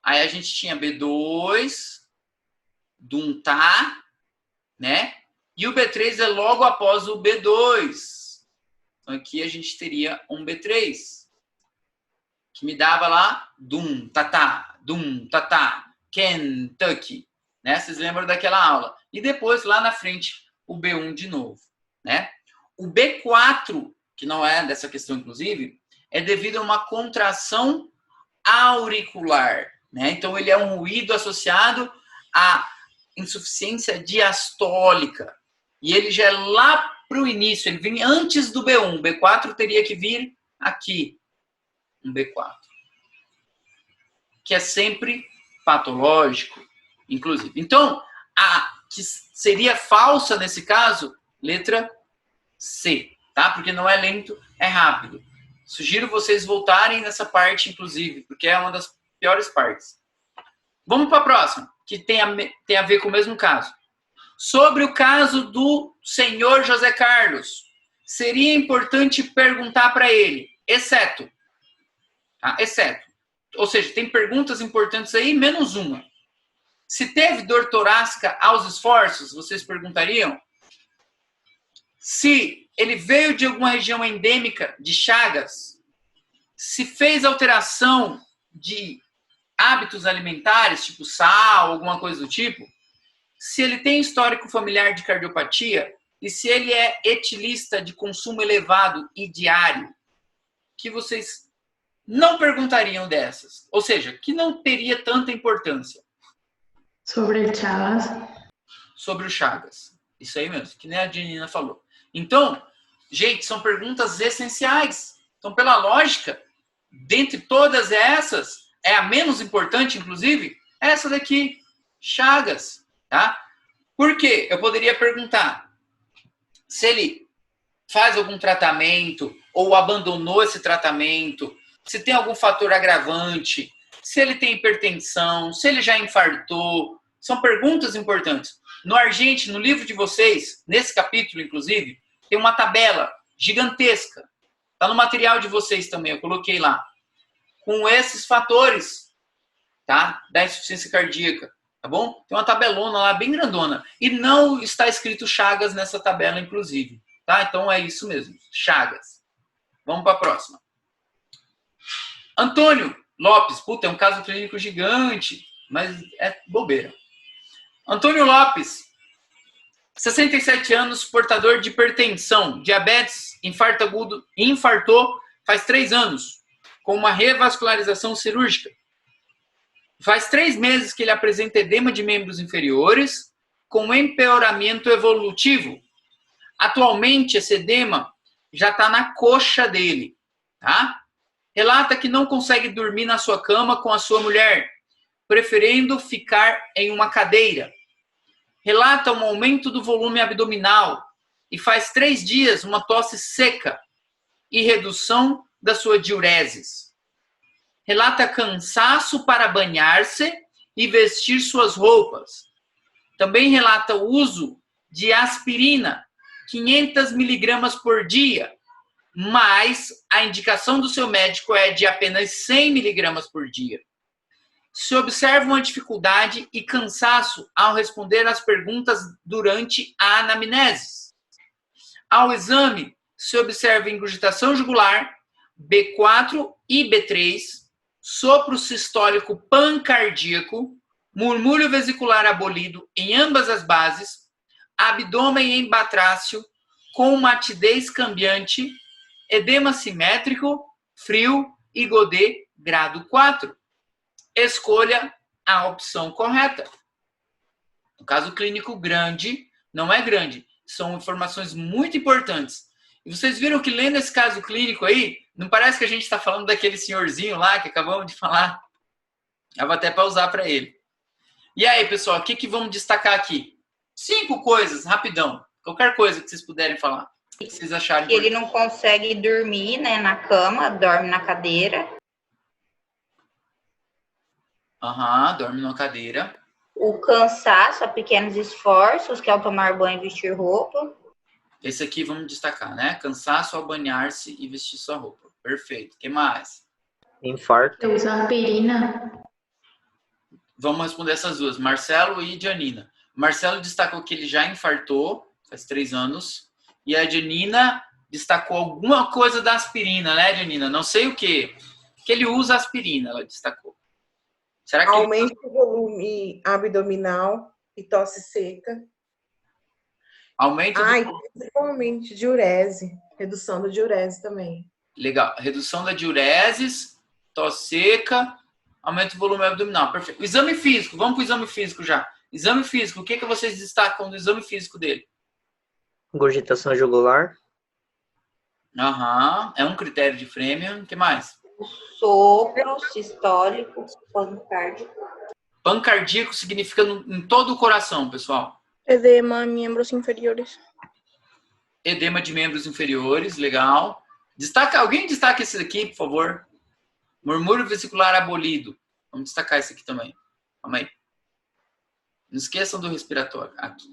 Aí a gente tinha B2. Tá, né? E o B3 é logo após o B2. Então aqui a gente teria um B3. Que me dava lá tá, Kentucky. Né? Vocês lembram daquela aula. E depois, lá na frente, o B1 de novo. Né? O B4, que não é dessa questão, inclusive, é devido a uma contração auricular. Né? Então, ele é um ruído associado à insuficiência diastólica. E ele já é lá para o início, ele vem antes do B1. O B4 teria que vir aqui. Um B4. Que é sempre patológico, inclusive. Então, a que seria falsa nesse caso, letra C, tá? Porque não é lento, é rápido. Sugiro vocês voltarem nessa parte, inclusive, porque é uma das piores partes. Vamos para a próxima, que tem a ver com o mesmo caso. Sobre o caso do senhor José Carlos, seria importante perguntar para ele, exceto, tá? Exceto. Ou seja, tem perguntas importantes aí, menos uma. Se teve dor torácica aos esforços, vocês perguntariam? Se ele veio de alguma região endêmica de Chagas, se fez alteração de hábitos alimentares, tipo sal, alguma coisa do tipo, se ele tem histórico familiar de cardiopatia e se ele é etilista de consumo elevado e diário, que vocês não perguntariam dessas, ou seja, que não teria tanta importância. Sobre o Chagas. Sobre o Chagas. Isso aí mesmo, que nem a Janina falou. Então, gente, são perguntas essenciais. Então, pela lógica, dentre todas essas, é a menos importante, inclusive, essa daqui, Chagas. Tá? Por quê? Eu poderia perguntar se ele faz algum tratamento ou abandonou esse tratamento, se tem algum fator agravante, se ele tem hipertensão, se ele já infartou. São perguntas importantes. No Argente, no livro de vocês, nesse capítulo, inclusive, tem uma tabela gigantesca. Está no material de vocês também, eu coloquei lá. Com esses fatores, tá? Da insuficiência cardíaca. Tá bom? Tem uma tabelona lá, bem grandona. E não está escrito Chagas nessa tabela, inclusive. Tá? Então é isso mesmo. Chagas. Vamos para a próxima. Antônio Lopes. Puta, é um caso clínico gigante, mas é bobeira. Antônio Lopes. 67 anos, portador de hipertensão, diabetes, infarto agudo, infartou faz 3 anos, com uma revascularização cirúrgica. Faz 3 meses que ele apresenta edema de membros inferiores, com empeoramento evolutivo. Atualmente, esse edema já está na coxa dele. Tá? Relata que não consegue dormir na sua cama com a sua mulher, preferindo ficar em uma cadeira. Relata um aumento do volume abdominal e faz 3 dias uma tosse seca e redução da sua diureses. Relata cansaço para banhar-se e vestir suas roupas. Também relata o uso de aspirina, 500 miligramas por dia, mas a indicação do seu médico é de apenas 100 miligramas por dia. Se observa uma dificuldade e cansaço ao responder às perguntas durante a anamnese. Ao exame, se observa ingurgitação jugular, B4 e B3, sopro sistólico pancardíaco, murmúrio vesicular abolido em ambas as bases, abdômen embatráceo com matidez cambiante, edema simétrico, frio e Godet grado 4. Escolha a opção correta. No caso clínico grande, não é grande, são informações muito importantes. E vocês viram que lendo esse caso clínico aí, não parece que a gente está falando daquele senhorzinho lá que acabamos de falar? Eu vou até pausar para ele. E aí, pessoal, o que vamos destacar aqui? 5 coisas, rapidão. Qualquer coisa que vocês puderem falar. O que vocês acharem? Ele não consegue dormir, né, na cama, dorme na cadeira. Dorme na cadeira. O cansaço a pequenos esforços, que é o tomar banho e vestir roupa. Esse aqui vamos destacar, né? Cansaço ao banhar-se e vestir sua roupa. Perfeito. O que mais? Infarto. Usar aspirina. Vamos responder essas duas. Marcelo e Janina. Marcelo destacou que ele já infartou, faz 3 anos. E a Janina destacou alguma coisa da aspirina, né, Janina? Não sei o quê. Que ele usa aspirina, ela destacou. Será que aumento do volume abdominal e tosse seca. Aumento principalmente diurese. Redução da diurese também. Legal. Redução da diureses, tosse seca, aumento do volume abdominal. Perfeito. O exame físico. Vamos para o exame físico já. Exame físico. O que vocês destacam do exame físico dele? Ingurgitação jugular. É um critério de Framingham. O que mais? Sopro sistólico, pancardíaco. Pancardíaco significa em todo o coração, pessoal. Edema em membros inferiores. Edema de membros inferiores, legal. Alguém destaca esse aqui, por favor. Murmúrio vesicular abolido. Vamos destacar esse aqui também. Calma aí. Não esqueçam do respiratório. Aqui.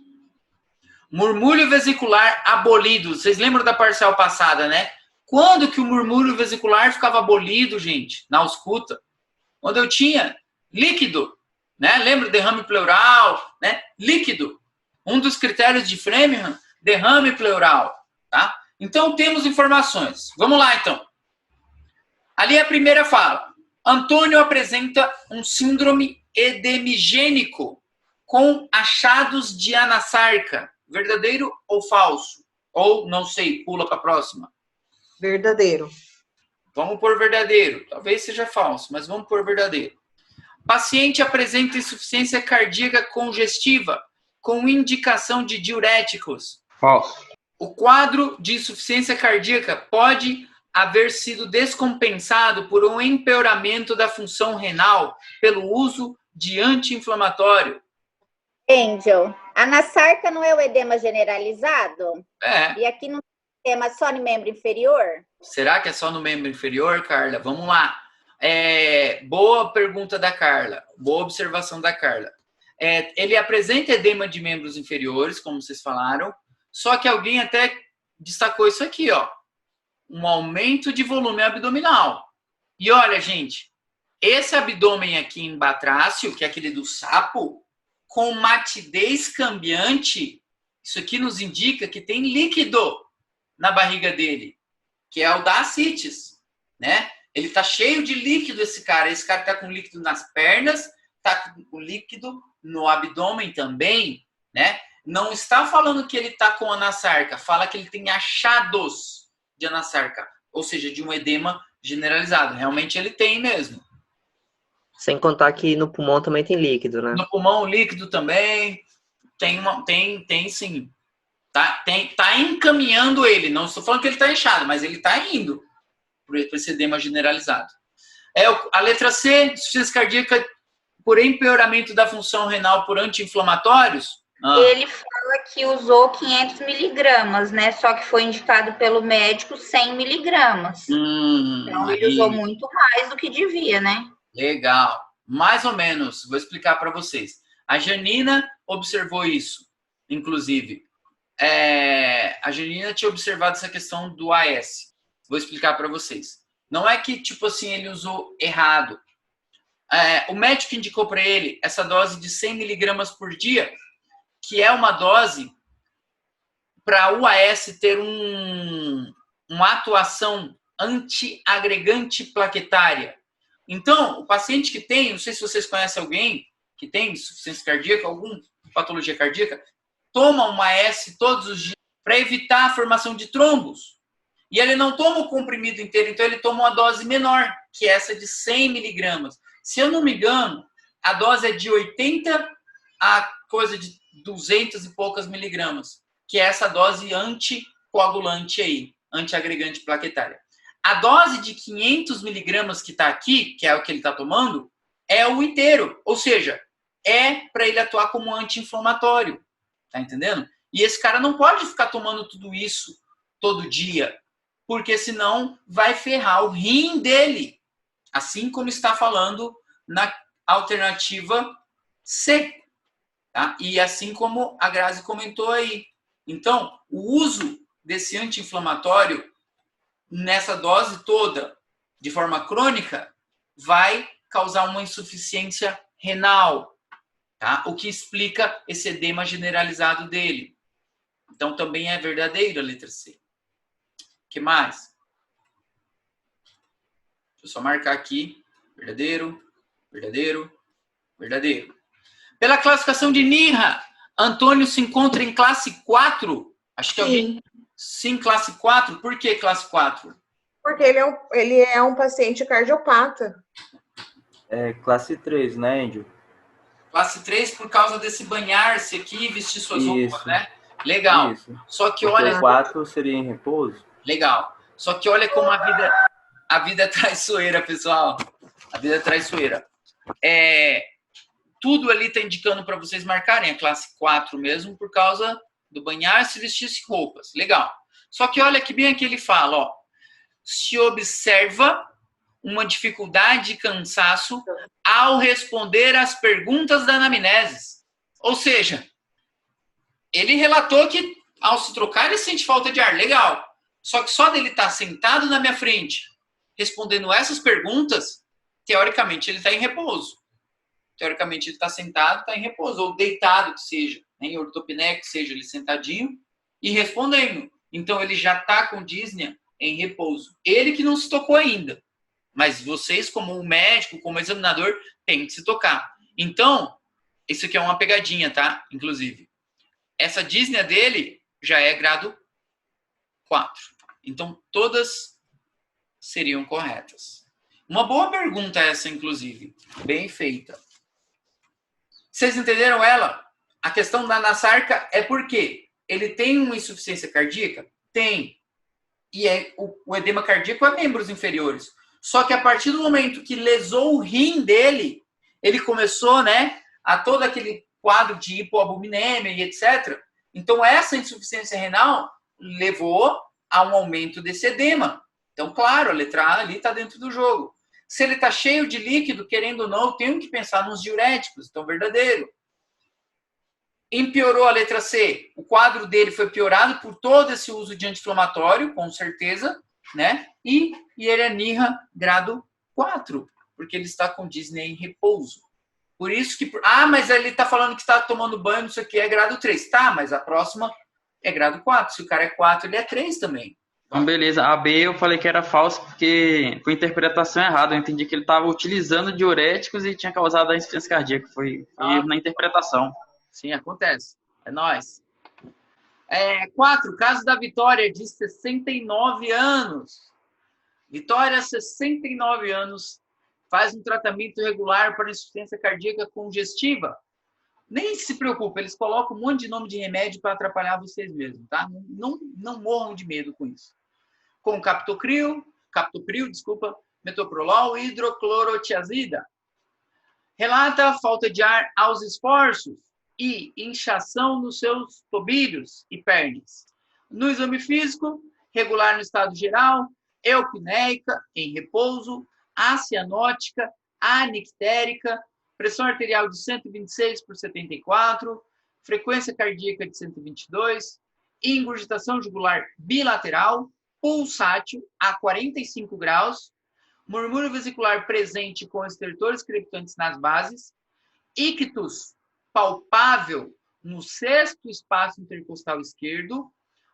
Murmúrio vesicular abolido. Vocês lembram da parcial passada, né? Quando que o murmúrio vesicular ficava abolido, gente, na ausculta? Quando eu tinha líquido, né? Lembra derrame pleural, né? Líquido. Um dos critérios de Framingham, derrame pleural, tá? Então, temos informações. Vamos lá, então. Ali a primeira fala. Antônio apresenta um síndrome edemigênico com achados de anasarca. Verdadeiro ou falso? Ou, não sei, pula para a próxima. Verdadeiro. Vamos por verdadeiro. Talvez seja falso, mas vamos por verdadeiro. Paciente apresenta insuficiência cardíaca congestiva com indicação de diuréticos. Falso. O quadro de insuficiência cardíaca pode haver sido descompensado por um empeoramento da função renal pelo uso de anti-inflamatório. Angel, a anasarca não é o edema generalizado? É. E aqui não tem edema só no membro inferior? Será que é só no membro inferior, Carla? Vamos lá. Boa pergunta da Carla. Boa observação da Carla. Ele apresenta edema de membros inferiores, como vocês falaram, só que alguém até destacou isso aqui, ó. Um aumento de volume abdominal. E olha, gente, esse abdômen aqui em batrácio, que é aquele do sapo, com matidez cambiante, isso aqui nos indica que tem líquido na barriga dele, que é o da ascites, né? Ele tá cheio de líquido, esse cara. Esse cara tá com líquido nas pernas, tá com líquido no abdômen também, né? Não está falando que ele tá com anasarca, fala que ele tem achados de anasarca, ou seja, de um edema generalizado. Realmente ele tem mesmo. Sem contar que no pulmão também tem líquido, né? No pulmão, líquido também. Tem sim. Tá encaminhando ele. Não estou falando que ele está inchado, mas ele está indo para esse edema generalizado. A letra C, insuficiência cardíaca por empeoramento da função renal por anti-inflamatórios. Ele fala que usou 500 miligramas, né? Só que foi indicado pelo médico 100 miligramas. Então ele usou muito mais do que devia, né? Legal. Mais ou menos. Vou explicar para vocês. A Janina observou isso, inclusive. A Janina tinha observado essa questão do AS. Vou explicar para vocês. Não é que, tipo assim, ele usou errado. O médico indicou para ele essa dose de 100 miligramas por dia, que é uma dose para o AS ter uma atuação antiagregante plaquetária. Então, o paciente que tem, não sei se vocês conhecem alguém que tem insuficiência cardíaca, alguma patologia cardíaca, toma um AS todos os dias para evitar a formação de trombos. E ele não toma o comprimido inteiro, então ele toma uma dose menor, que é essa de 100 miligramas. Se eu não me engano, a dose é de 80 a coisa de 200 e poucas miligramas, que é essa dose anticoagulante aí, antiagregante plaquetária. A dose de 500 miligramas que está aqui, que é o que ele está tomando, é o inteiro. Ou seja, é para ele atuar como anti-inflamatório. Tá entendendo? E esse cara não pode ficar tomando tudo isso todo dia, porque senão vai ferrar o rim dele. Assim como está falando na alternativa C. Tá? E assim como a Grazi comentou aí. Então, o uso desse anti-inflamatório nessa dose toda, de forma crônica, vai causar uma insuficiência renal, tá? O que explica esse edema generalizado dele. Então, também é verdadeiro a letra C. O que mais? Deixa eu só marcar aqui. Verdadeiro, verdadeiro, verdadeiro. Pela classificação de Nirra, Antônio se encontra em classe 4. Acho que alguém... Sim, classe 4. Por que classe 4? Porque ele é um paciente cardiopata. Classe 3, né, Índio? Classe 3 por causa desse banhar-se aqui e vestir suas roupas, Isso. né? Legal. Isso. Só que Porque olha... o 4 seria em repouso? Legal. Só que olha como a vida é traiçoeira, pessoal. A vida é traiçoeira. Tudo ali está indicando para vocês marcarem a classe 4 mesmo, por causa do banhar-se e vestir roupas. Legal. Só que olha que bem aqui ele fala, ó. Se observa uma dificuldade e cansaço ao responder às perguntas da anamnese. Ou seja, Ele relatou que ao se trocar ele sente falta de ar. Legal. Só que só dele estar sentado na minha frente, respondendo essas perguntas, teoricamente ele está em repouso. Teoricamente ele está sentado, está em repouso. Ou deitado, que seja. Né? Em ortopneia, que seja ele sentadinho e respondendo. Então ele já está com dísnia em repouso. Ele que não se tocou ainda. Mas vocês, como um médico, como examinador, tem que se tocar. Então, isso aqui é uma pegadinha, tá? Inclusive. Essa dísnia dele já é grado 4. Então, todas seriam corretas. Uma boa pergunta essa, inclusive. Bem feita. Vocês entenderam ela? A questão da Nassarca é porque ele tem uma insuficiência cardíaca? Tem. E o edema cardíaco é membros inferiores. Só que a partir do momento que lesou o rim dele, ele começou, né, a todo aquele quadro de hipoalbuminemia e etc. Então, essa insuficiência renal levou a um aumento desse edema. Então, claro, a letra A ali está dentro do jogo. Se ele está cheio de líquido, querendo ou não, eu tenho que pensar nos diuréticos. Então, verdadeiro. Empiorou a letra C. O quadro dele foi piorado por todo esse uso de anti-inflamatório, com certeza, né? E ele é NIRA grado 4, porque ele está com dísnia em repouso. Por isso que... mas ele está falando que está tomando banho, isso aqui é grado 3. Tá, mas a próxima é grado 4. Se o cara é 4, ele é 3 também. Então, beleza. A B eu falei que era falso porque foi interpretação errada. Eu entendi que ele estava utilizando diuréticos e tinha causado a insuficiência cardíaca. Foi erro na interpretação. Sim, acontece. É nóis. 4. Caso da Vitória, de 69 anos. Vitória, 69 anos, faz um tratamento regular para insuficiência cardíaca congestiva. Nem se preocupe, eles colocam um monte de nome de remédio para atrapalhar vocês mesmos, tá? Não morram de medo com isso. Com captopril, metoprolol e hidroclorotiazida. Relata falta de ar aos esforços e inchação nos seus tobilhos e pernas. No exame físico, regular no estado geral, eupneica, em repouso, acianótica, anictérica, pressão arterial de 126/74, frequência cardíaca de 122, ingurgitação jugular bilateral, pulsátil a 45 graus, murmúrio vesicular presente com estertores crepitantes nas bases, ictus palpável no 6º espaço intercostal esquerdo,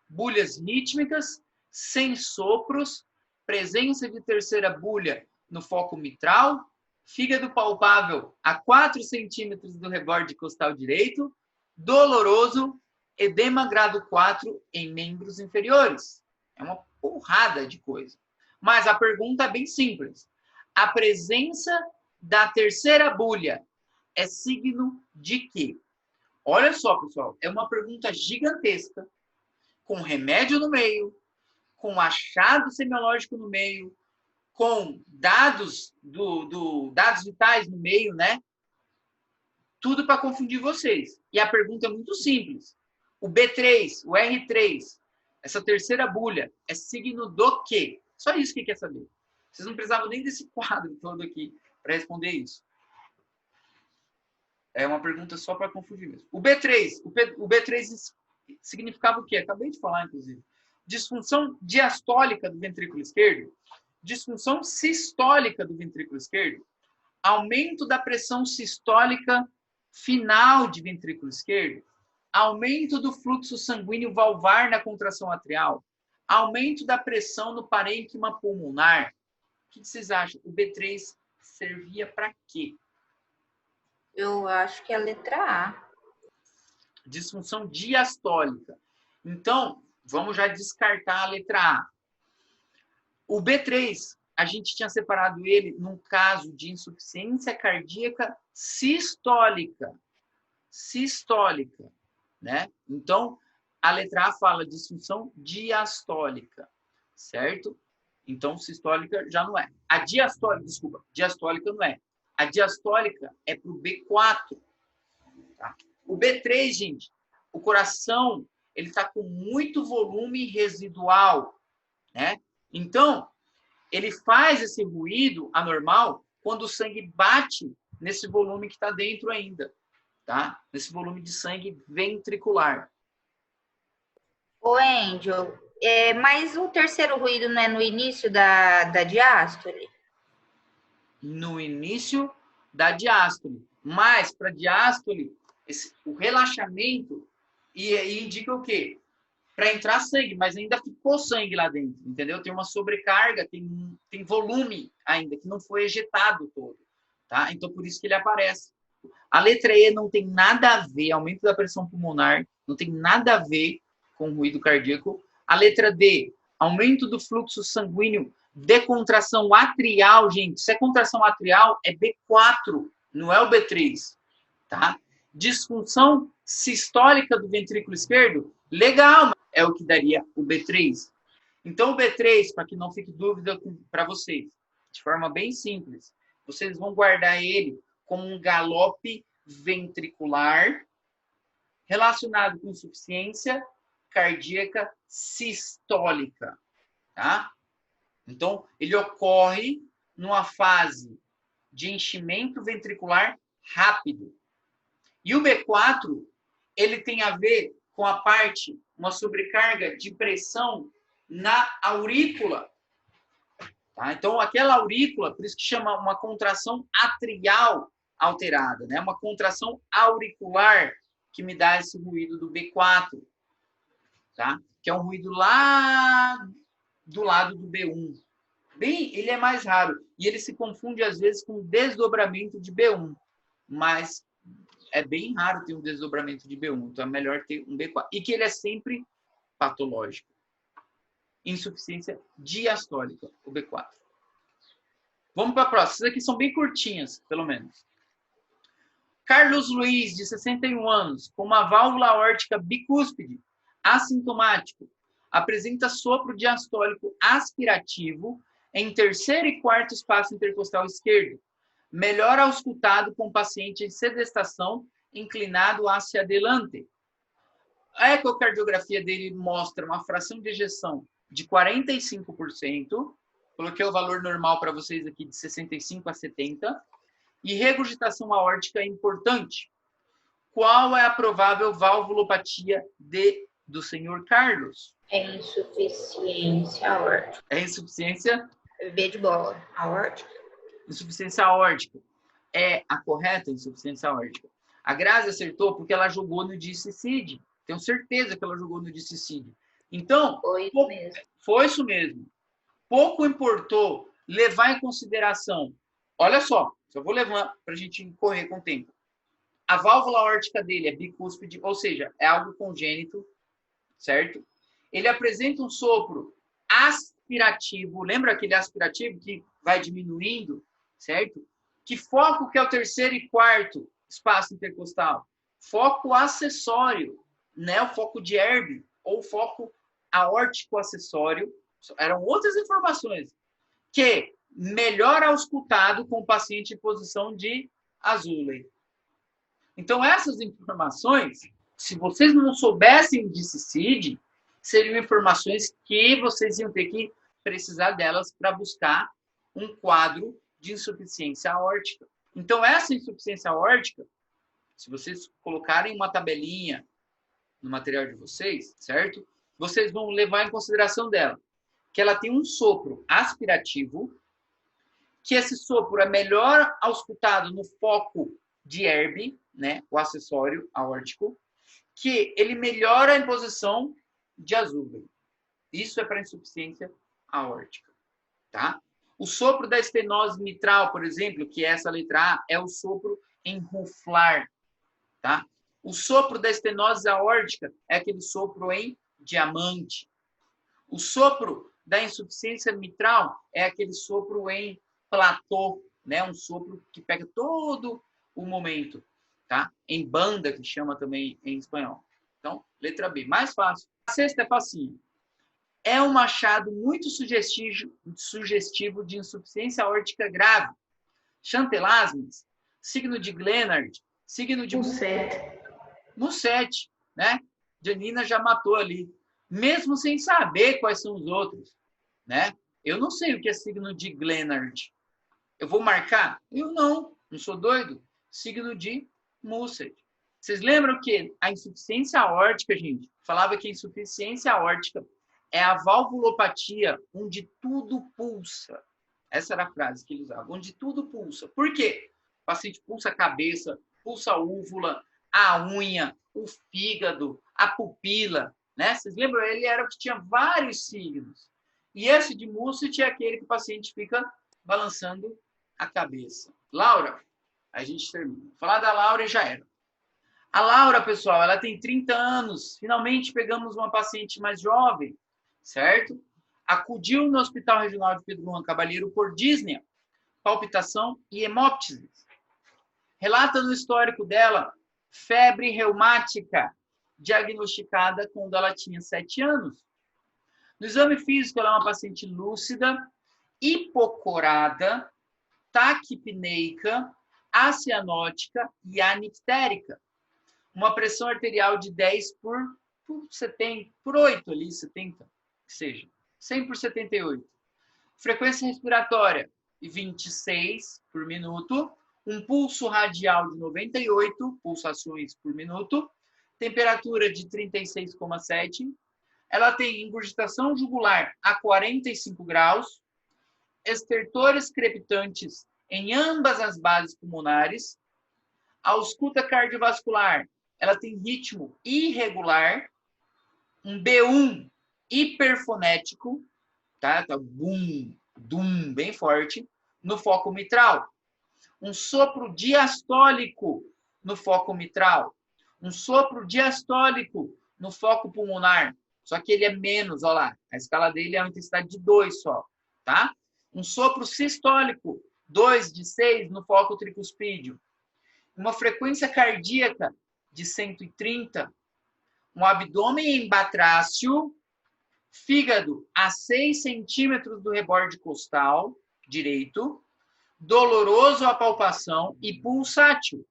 bulhas rítmicas, sem sopros, presença de terceira bulha no foco mitral, fígado palpável a 4 centímetros do reborde costal direito, doloroso, edema grado 4 em membros inferiores. É uma porrada de coisa. Mas a pergunta é bem simples. A presença da terceira bulha é signo de quê? Olha só, pessoal, é uma pergunta gigantesca, com remédio no meio, com achado semiológico no meio, com dados dados vitais no meio, né? Tudo para confundir vocês. E a pergunta é muito simples. O B3, o R3, essa terceira bulha, é signo do quê? Só isso que quer saber. Vocês não precisavam nem desse quadro todo aqui para responder isso. É uma pergunta só para confundir mesmo. O B3 significava o quê? Acabei de falar, inclusive. Disfunção diastólica do ventrículo esquerdo, disfunção sistólica do ventrículo esquerdo, aumento da pressão sistólica final de ventrículo esquerdo, aumento do fluxo sanguíneo valvar na contração atrial, aumento da pressão no parênquima pulmonar. O que vocês acham? O B3 servia para quê? Eu acho que é a letra A. Disfunção diastólica. Então, vamos já descartar a letra A. O B3, a gente tinha separado ele num caso de insuficiência cardíaca sistólica. Sistólica, né? Então, a letra A fala disfunção diastólica, certo? Então, sistólica já não é. A diastólica, desculpa, diastólica não é. A diastólica é para o B4. Tá? O B3, gente, o coração, ele está com muito volume residual, né? Então, ele faz esse ruído anormal quando o sangue bate nesse volume que está dentro ainda, tá? Nesse volume de sangue ventricular. Ô, Angel, mas o terceiro ruído não é no início da diástole? No início da diástole. Mas, para diástole, o relaxamento indica o quê? Para entrar sangue, mas ainda ficou sangue lá dentro, entendeu? Tem uma sobrecarga, tem volume ainda, que não foi ejetado todo, tá? Então, por isso que ele aparece. A letra E não tem nada a ver, aumento da pressão pulmonar, não tem nada a ver com ruído cardíaco. A letra D, aumento do fluxo sanguíneo, decontração atrial, gente. Se é contração atrial, é B4, não é o B3, tá? Disfunção sistólica do ventrículo esquerdo, legal, é o que daria o B3. Então, o B3, para que não fique dúvida para vocês, de forma bem simples, vocês vão guardar ele como um galope ventricular relacionado com insuficiência cardíaca sistólica, tá? Então, ele ocorre numa fase de enchimento ventricular rápido. E o B4, ele tem a ver com a parte, uma sobrecarga de pressão na aurícula. Tá? Então, aquela aurícula, por isso que chama uma contração atrial alterada, né? Uma contração auricular que me dá esse ruído do B4, tá? Que é um ruído lá do lado do B1. Bem, ele é mais raro e ele se confunde às vezes com desdobramento de B1, mas é bem raro ter um desdobramento de B1, então é melhor ter um B4 e que ele é sempre patológico. Insuficiência diastólica, o B4. Vamos para a próxima. Essas aqui são bem curtinhas, pelo menos. Carlos Luiz, de 61 anos, com uma válvula aórtica bicúspide, assintomático, apresenta sopro diastólico aspirativo em terceiro e quarto espaço intercostal esquerdo. Melhor auscultado com paciente em sedestação inclinado hacia adelante. A ecocardiografia dele mostra uma fração de ejeção de 45%. Coloquei o valor normal para vocês aqui de 65 a 70. E regurgitação aórtica é importante. Qual é a provável valvulopatia do senhor Carlos? É insuficiência aórtica. É insuficiência? V de bola. Aórtica. Insuficiência aórtica. É a correta insuficiência aórtica. A Grazi acertou porque ela jogou no DICICID. Tenho certeza que ela jogou no DICICID. Então, foi isso mesmo. Pouco importou levar em consideração. Olha só, eu vou levar para a gente correr com o tempo. A válvula aórtica dele é bicúspide, ou seja, é algo congênito, certo? Ele apresenta um sopro aspirativo. Lembra aquele aspirativo que vai diminuindo, certo? Que foco que é o terceiro e quarto espaço intercostal? Foco acessório, né? O foco de Erbe ou foco aórtico acessório. Eram outras informações que melhor auscultado com o paciente em posição de Azuley. Então, essas informações, se vocês não soubessem de CICID, seriam informações que vocês iam ter que precisar delas para buscar um quadro de insuficiência aórtica. Então, essa insuficiência aórtica, se vocês colocarem uma tabelinha no material de vocês, certo? Vocês vão levar em consideração dela, que ela tem um sopro aspirativo, que esse sopro é melhor auscultado no foco de Erbe, né, o acessório aórtico, que ele melhora a imposição de Azuley. Isso é para insuficiência aórtica, tá? O sopro da estenose mitral, por exemplo, que é essa letra A, é o sopro enruflar, tá? O sopro da estenose aórtica é aquele sopro em diamante. O sopro da insuficiência mitral é aquele sopro em platô, né? Um sopro que pega todo o momento, tá? Em banda, que chama também em espanhol. Então, letra B, mais fácil. A sexta é facinho. É um achado muito sugestivo de insuficiência aórtica grave. Chantelasmas, signo de Glenard, signo de Musset, né? Janina já matou ali. Mesmo sem saber quais são os outros, né? Eu não sei o que é signo de Glenard. Eu vou marcar? Eu não sou doido. Signo de Musset. Vocês lembram que a insuficiência aórtica, gente, falava que a insuficiência aórtica é a valvulopatia onde tudo pulsa. Essa era a frase que ele usava, onde tudo pulsa. Por quê? O paciente pulsa a cabeça, pulsa a úvula, a unha, o fígado, a pupila, né? Vocês lembram? Ele era o que tinha vários signos. E esse de Musset é aquele que o paciente fica balançando a cabeça. Laura, a gente termina. Falar da Laura e já era. A Laura, pessoal, ela tem 30 anos. Finalmente pegamos uma paciente mais jovem, certo? Acudiu no Hospital Regional de Pedro Juan Cavalheiro por dísnea, palpitação e hemóptise. Relata no histórico dela febre reumática, diagnosticada quando ela tinha 7 anos. No exame físico, ela é uma paciente lúcida, hipocorada, taquipneica, acianótica e anictérica. Uma pressão arterial de 10 por 8 ali, 70, que seja. 100 por 78. Frequência respiratória, 26 por minuto. Um pulso radial de 98 pulsações por minuto. Temperatura de 36,7. Ela tem ingurgitação jugular a 45 graus. Estertores crepitantes em ambas as bases pulmonares. A ausculta cardiovascular, ela tem ritmo irregular. Um B1 hiperfonético, tá? Bum, dum, bem forte, no foco mitral. Um sopro diastólico no foco mitral. Um sopro diastólico no foco pulmonar. Só que ele é menos, olha lá. A escala dele é uma intensidade de 2 só, tá? Um sopro sistólico, 2 de 6 no foco tricuspídeo. Uma frequência cardíaca de 130. Um abdômen em batrácio. Fígado a 6 centímetros do reborde costal direito. Doloroso à palpação e pulsátil.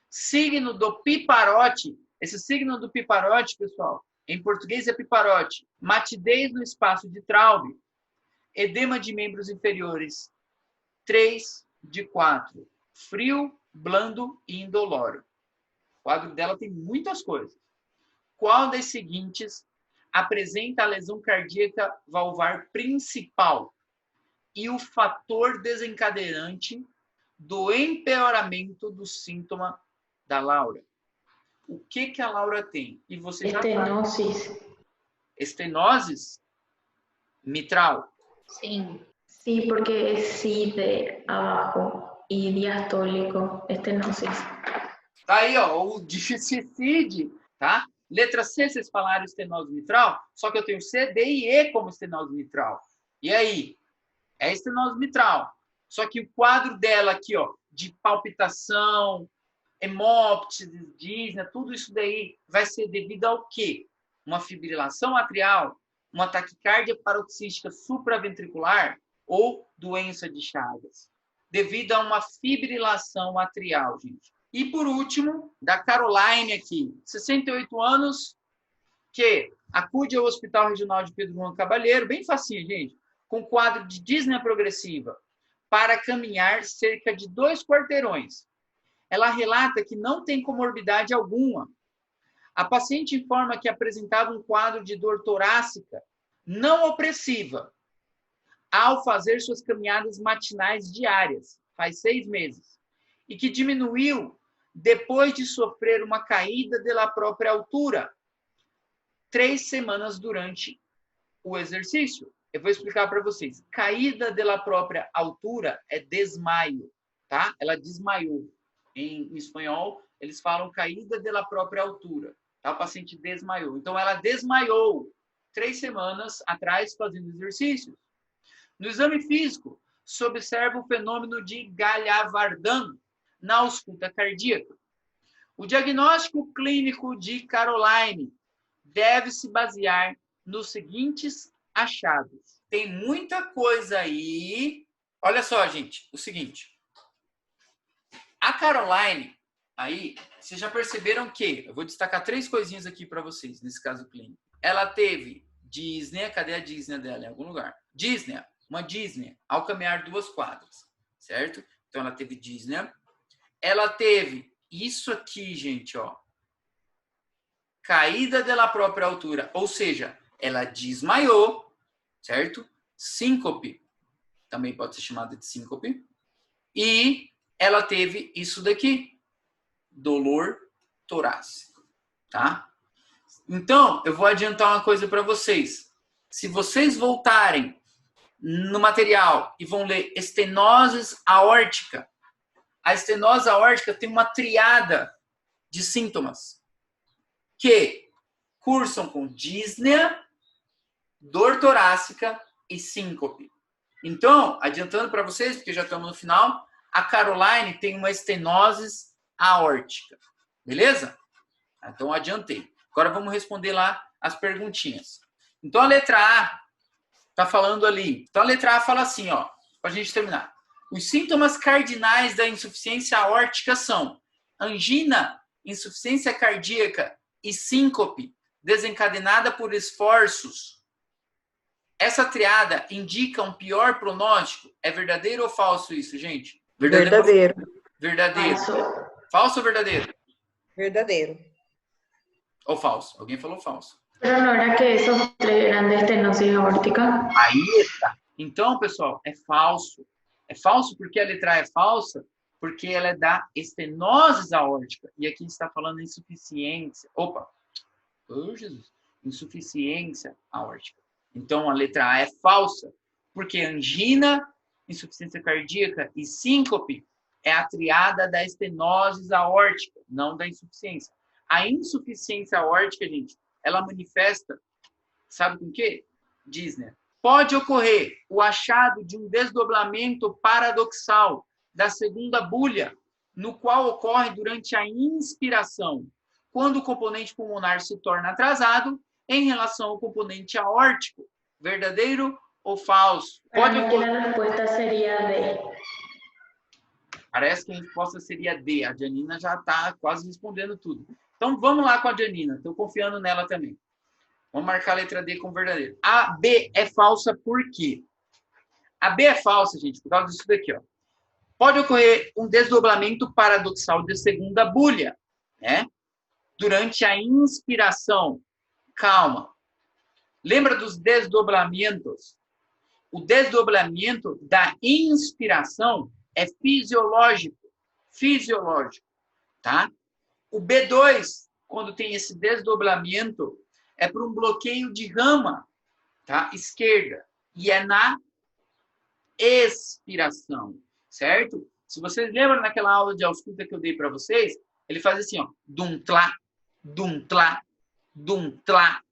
Signo do piparote. Esse signo do piparote, pessoal, em português é piparote. Matidez no espaço de Traub. Edema de membros inferiores. 3 de 4. Frio, blando e indoloro. O quadro dela tem muitas coisas. Qual das seguintes apresenta a lesão cardíaca valvar principal e o fator desencadeante do empeoramento do síntoma da Laura? O que a Laura tem? E você já Estenosis. Estenoses mitral. Sim. Sí, porque es sí de abajo y diastólico, estenosis. Tá aí, ó, o DCID, tá? Letra C, vocês falaram estenose mitral, só que eu tenho C, D e E como estenose mitral. E aí? É estenose mitral. Só que o quadro dela aqui, ó, de palpitação, hemóptise, dísnea, tudo isso daí vai ser devido ao quê? Uma fibrilação atrial, uma taquicardia paroxística supraventricular ou doença de Chagas. Devido a uma fibrilação atrial, gente. E por último, da Caroline aqui, 68 anos, que acude ao Hospital Regional de Pedro Juan Cavalheiro, bem facinho, gente, com quadro de dísnea progressiva, para caminhar cerca de 2 quarteirões. Ela relata que não tem comorbidade alguma. A paciente informa que apresentava um quadro de dor torácica não opressiva ao fazer suas caminhadas matinais diárias, faz 6 meses, e que diminuiu depois de sofrer uma caída da própria altura, 3 semanas durante o exercício. Eu vou explicar para vocês. Caída da própria altura é desmaio, tá? Ela desmaiou. Em espanhol, eles falam caída da própria altura. Tá? O paciente desmaiou. Então, ela desmaiou 3 semanas atrás fazendo exercícios. No exame físico, se observa o fenômeno de Galhavardin na ausculta cardíaca. O diagnóstico clínico de Caroline deve se basear nos seguintes achados. Tem muita coisa aí. Olha só, gente, o seguinte. A Caroline, aí, vocês já perceberam que, eu vou destacar 3 coisinhas aqui para vocês, nesse caso clínico. Ela teve dísnea, cadê a dísnea dela? Em algum lugar. Dísnea, uma dísnea, ao caminhar 2 quadras, certo? Então, ela teve dísnea. Ela teve isso aqui, gente, ó. Caída da própria altura, ou seja, ela desmaiou, certo? Síncope, também pode ser chamada de síncope. E ela teve isso daqui, dolor torácico, tá? Então, eu vou adiantar uma coisa para vocês. Se vocês voltarem no material e vão ler estenose aórtica, a estenose aórtica tem uma triada de sintomas que cursam com dísnea, dor torácica e síncope. Então, adiantando para vocês, porque já estamos no final, a Caroline tem uma estenose aórtica. Beleza? Então, adiantei. Agora vamos responder lá as perguntinhas. Então, a letra A está falando ali. Então, a letra A fala assim, ó, para a gente terminar. Os sintomas cardinais da insuficiência aórtica são angina, insuficiência cardíaca e síncope, desencadenada por esforços. Essa triada indica um pior pronóstico? É verdadeiro ou falso isso, gente? Verdadeiro. Verdadeiro. Falso ou verdadeiro? Verdadeiro. Ou falso? Alguém falou falso. Pero no era que esos tres eran de estenosis aórtica. Aí está. Então, pessoal, é falso. É falso porque a letra A é falsa, porque ela é da estenose aórtica. E aqui está falando insuficiência. Opa! Oh, Jesus. Insuficiência aórtica. Então, a letra A é falsa, porque angina, insuficiência cardíaca e síncope é a triada da estenose aórtica, não da insuficiência. A insuficiência aórtica, gente, ela manifesta, sabe com o quê? Dísnea. Pode ocorrer o achado de um desdobramento paradoxal da segunda bulha, no qual ocorre durante a inspiração, quando o componente pulmonar se torna atrasado em relação ao componente aórtico. Verdadeiro ou falso? Pode ocorrer. A resposta seria D. Parece que a resposta seria D. A Janina já está quase respondendo tudo. Então, vamos lá com a Janina. Estou confiando nela também. Vamos marcar a letra D como verdadeiro. A B é falsa por quê? A B é falsa, gente, por causa disso daqui, ó. Pode ocorrer um desdobramento paradoxal de segunda bulha, né? Durante a inspiração. Calma. Lembra dos desdobramentos? O desdobramento da inspiração é fisiológico. Fisiológico, tá? O B2, quando tem esse desdobramento, é por um bloqueio de rama, tá? Esquerda. E é na expiração, certo? Se vocês lembram naquela aula de ausculta que eu dei para vocês, ele faz assim, ó. Dum-tlá, dum-tlá, dum-tlá,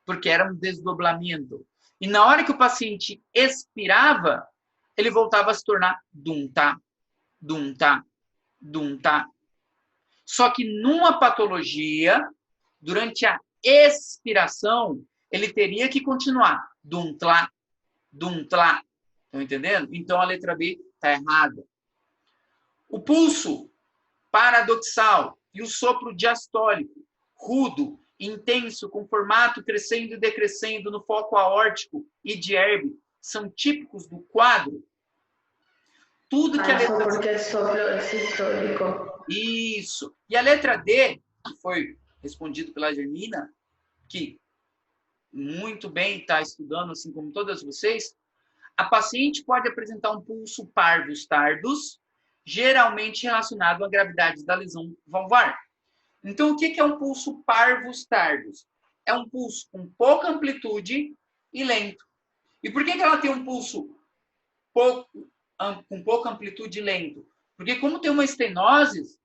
porque era um desdobramento. E na hora que o paciente expirava, ele voltava a se tornar dum-tá, dum-tá, dum-tá. Só que numa patologia, durante a expiração, ele teria que continuar. Dum-tlá, dum-tlá. Estão entendendo? Então a letra B está errada. O pulso paradoxal e o sopro diastólico, rudo, intenso, com formato crescendo e decrescendo no foco aórtico e de Erbe, são típicos do quadro. Tudo que a letra porque é sopro sistólico. Isso. E a letra D, que foi respondido pela Janina, que muito bem está estudando, assim como todas vocês, a paciente pode apresentar um pulso parvus tardus, geralmente relacionado à gravidade da lesão valvar. Então, o que é um pulso parvus tardus? É um pulso com pouca amplitude e lento. E por que ela tem um pulso com pouca amplitude e lento? Porque como tem uma estenose,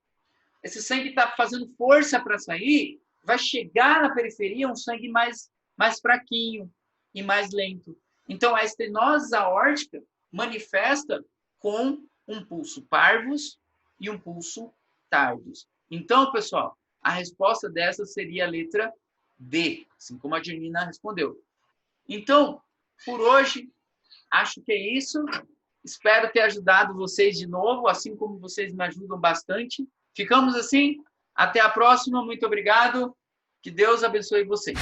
esse sangue está fazendo força para sair, vai chegar na periferia um sangue mais fraquinho e mais lento. Então, a estenose aórtica manifesta com um pulso parvus e um pulso tardus. Então, pessoal, a resposta dessa seria a letra D, assim como a Janina respondeu. Então, por hoje, acho que é isso. Espero ter ajudado vocês de novo, assim como vocês me ajudam bastante. Ficamos assim. Até a próxima. Muito obrigado. Que Deus abençoe vocês.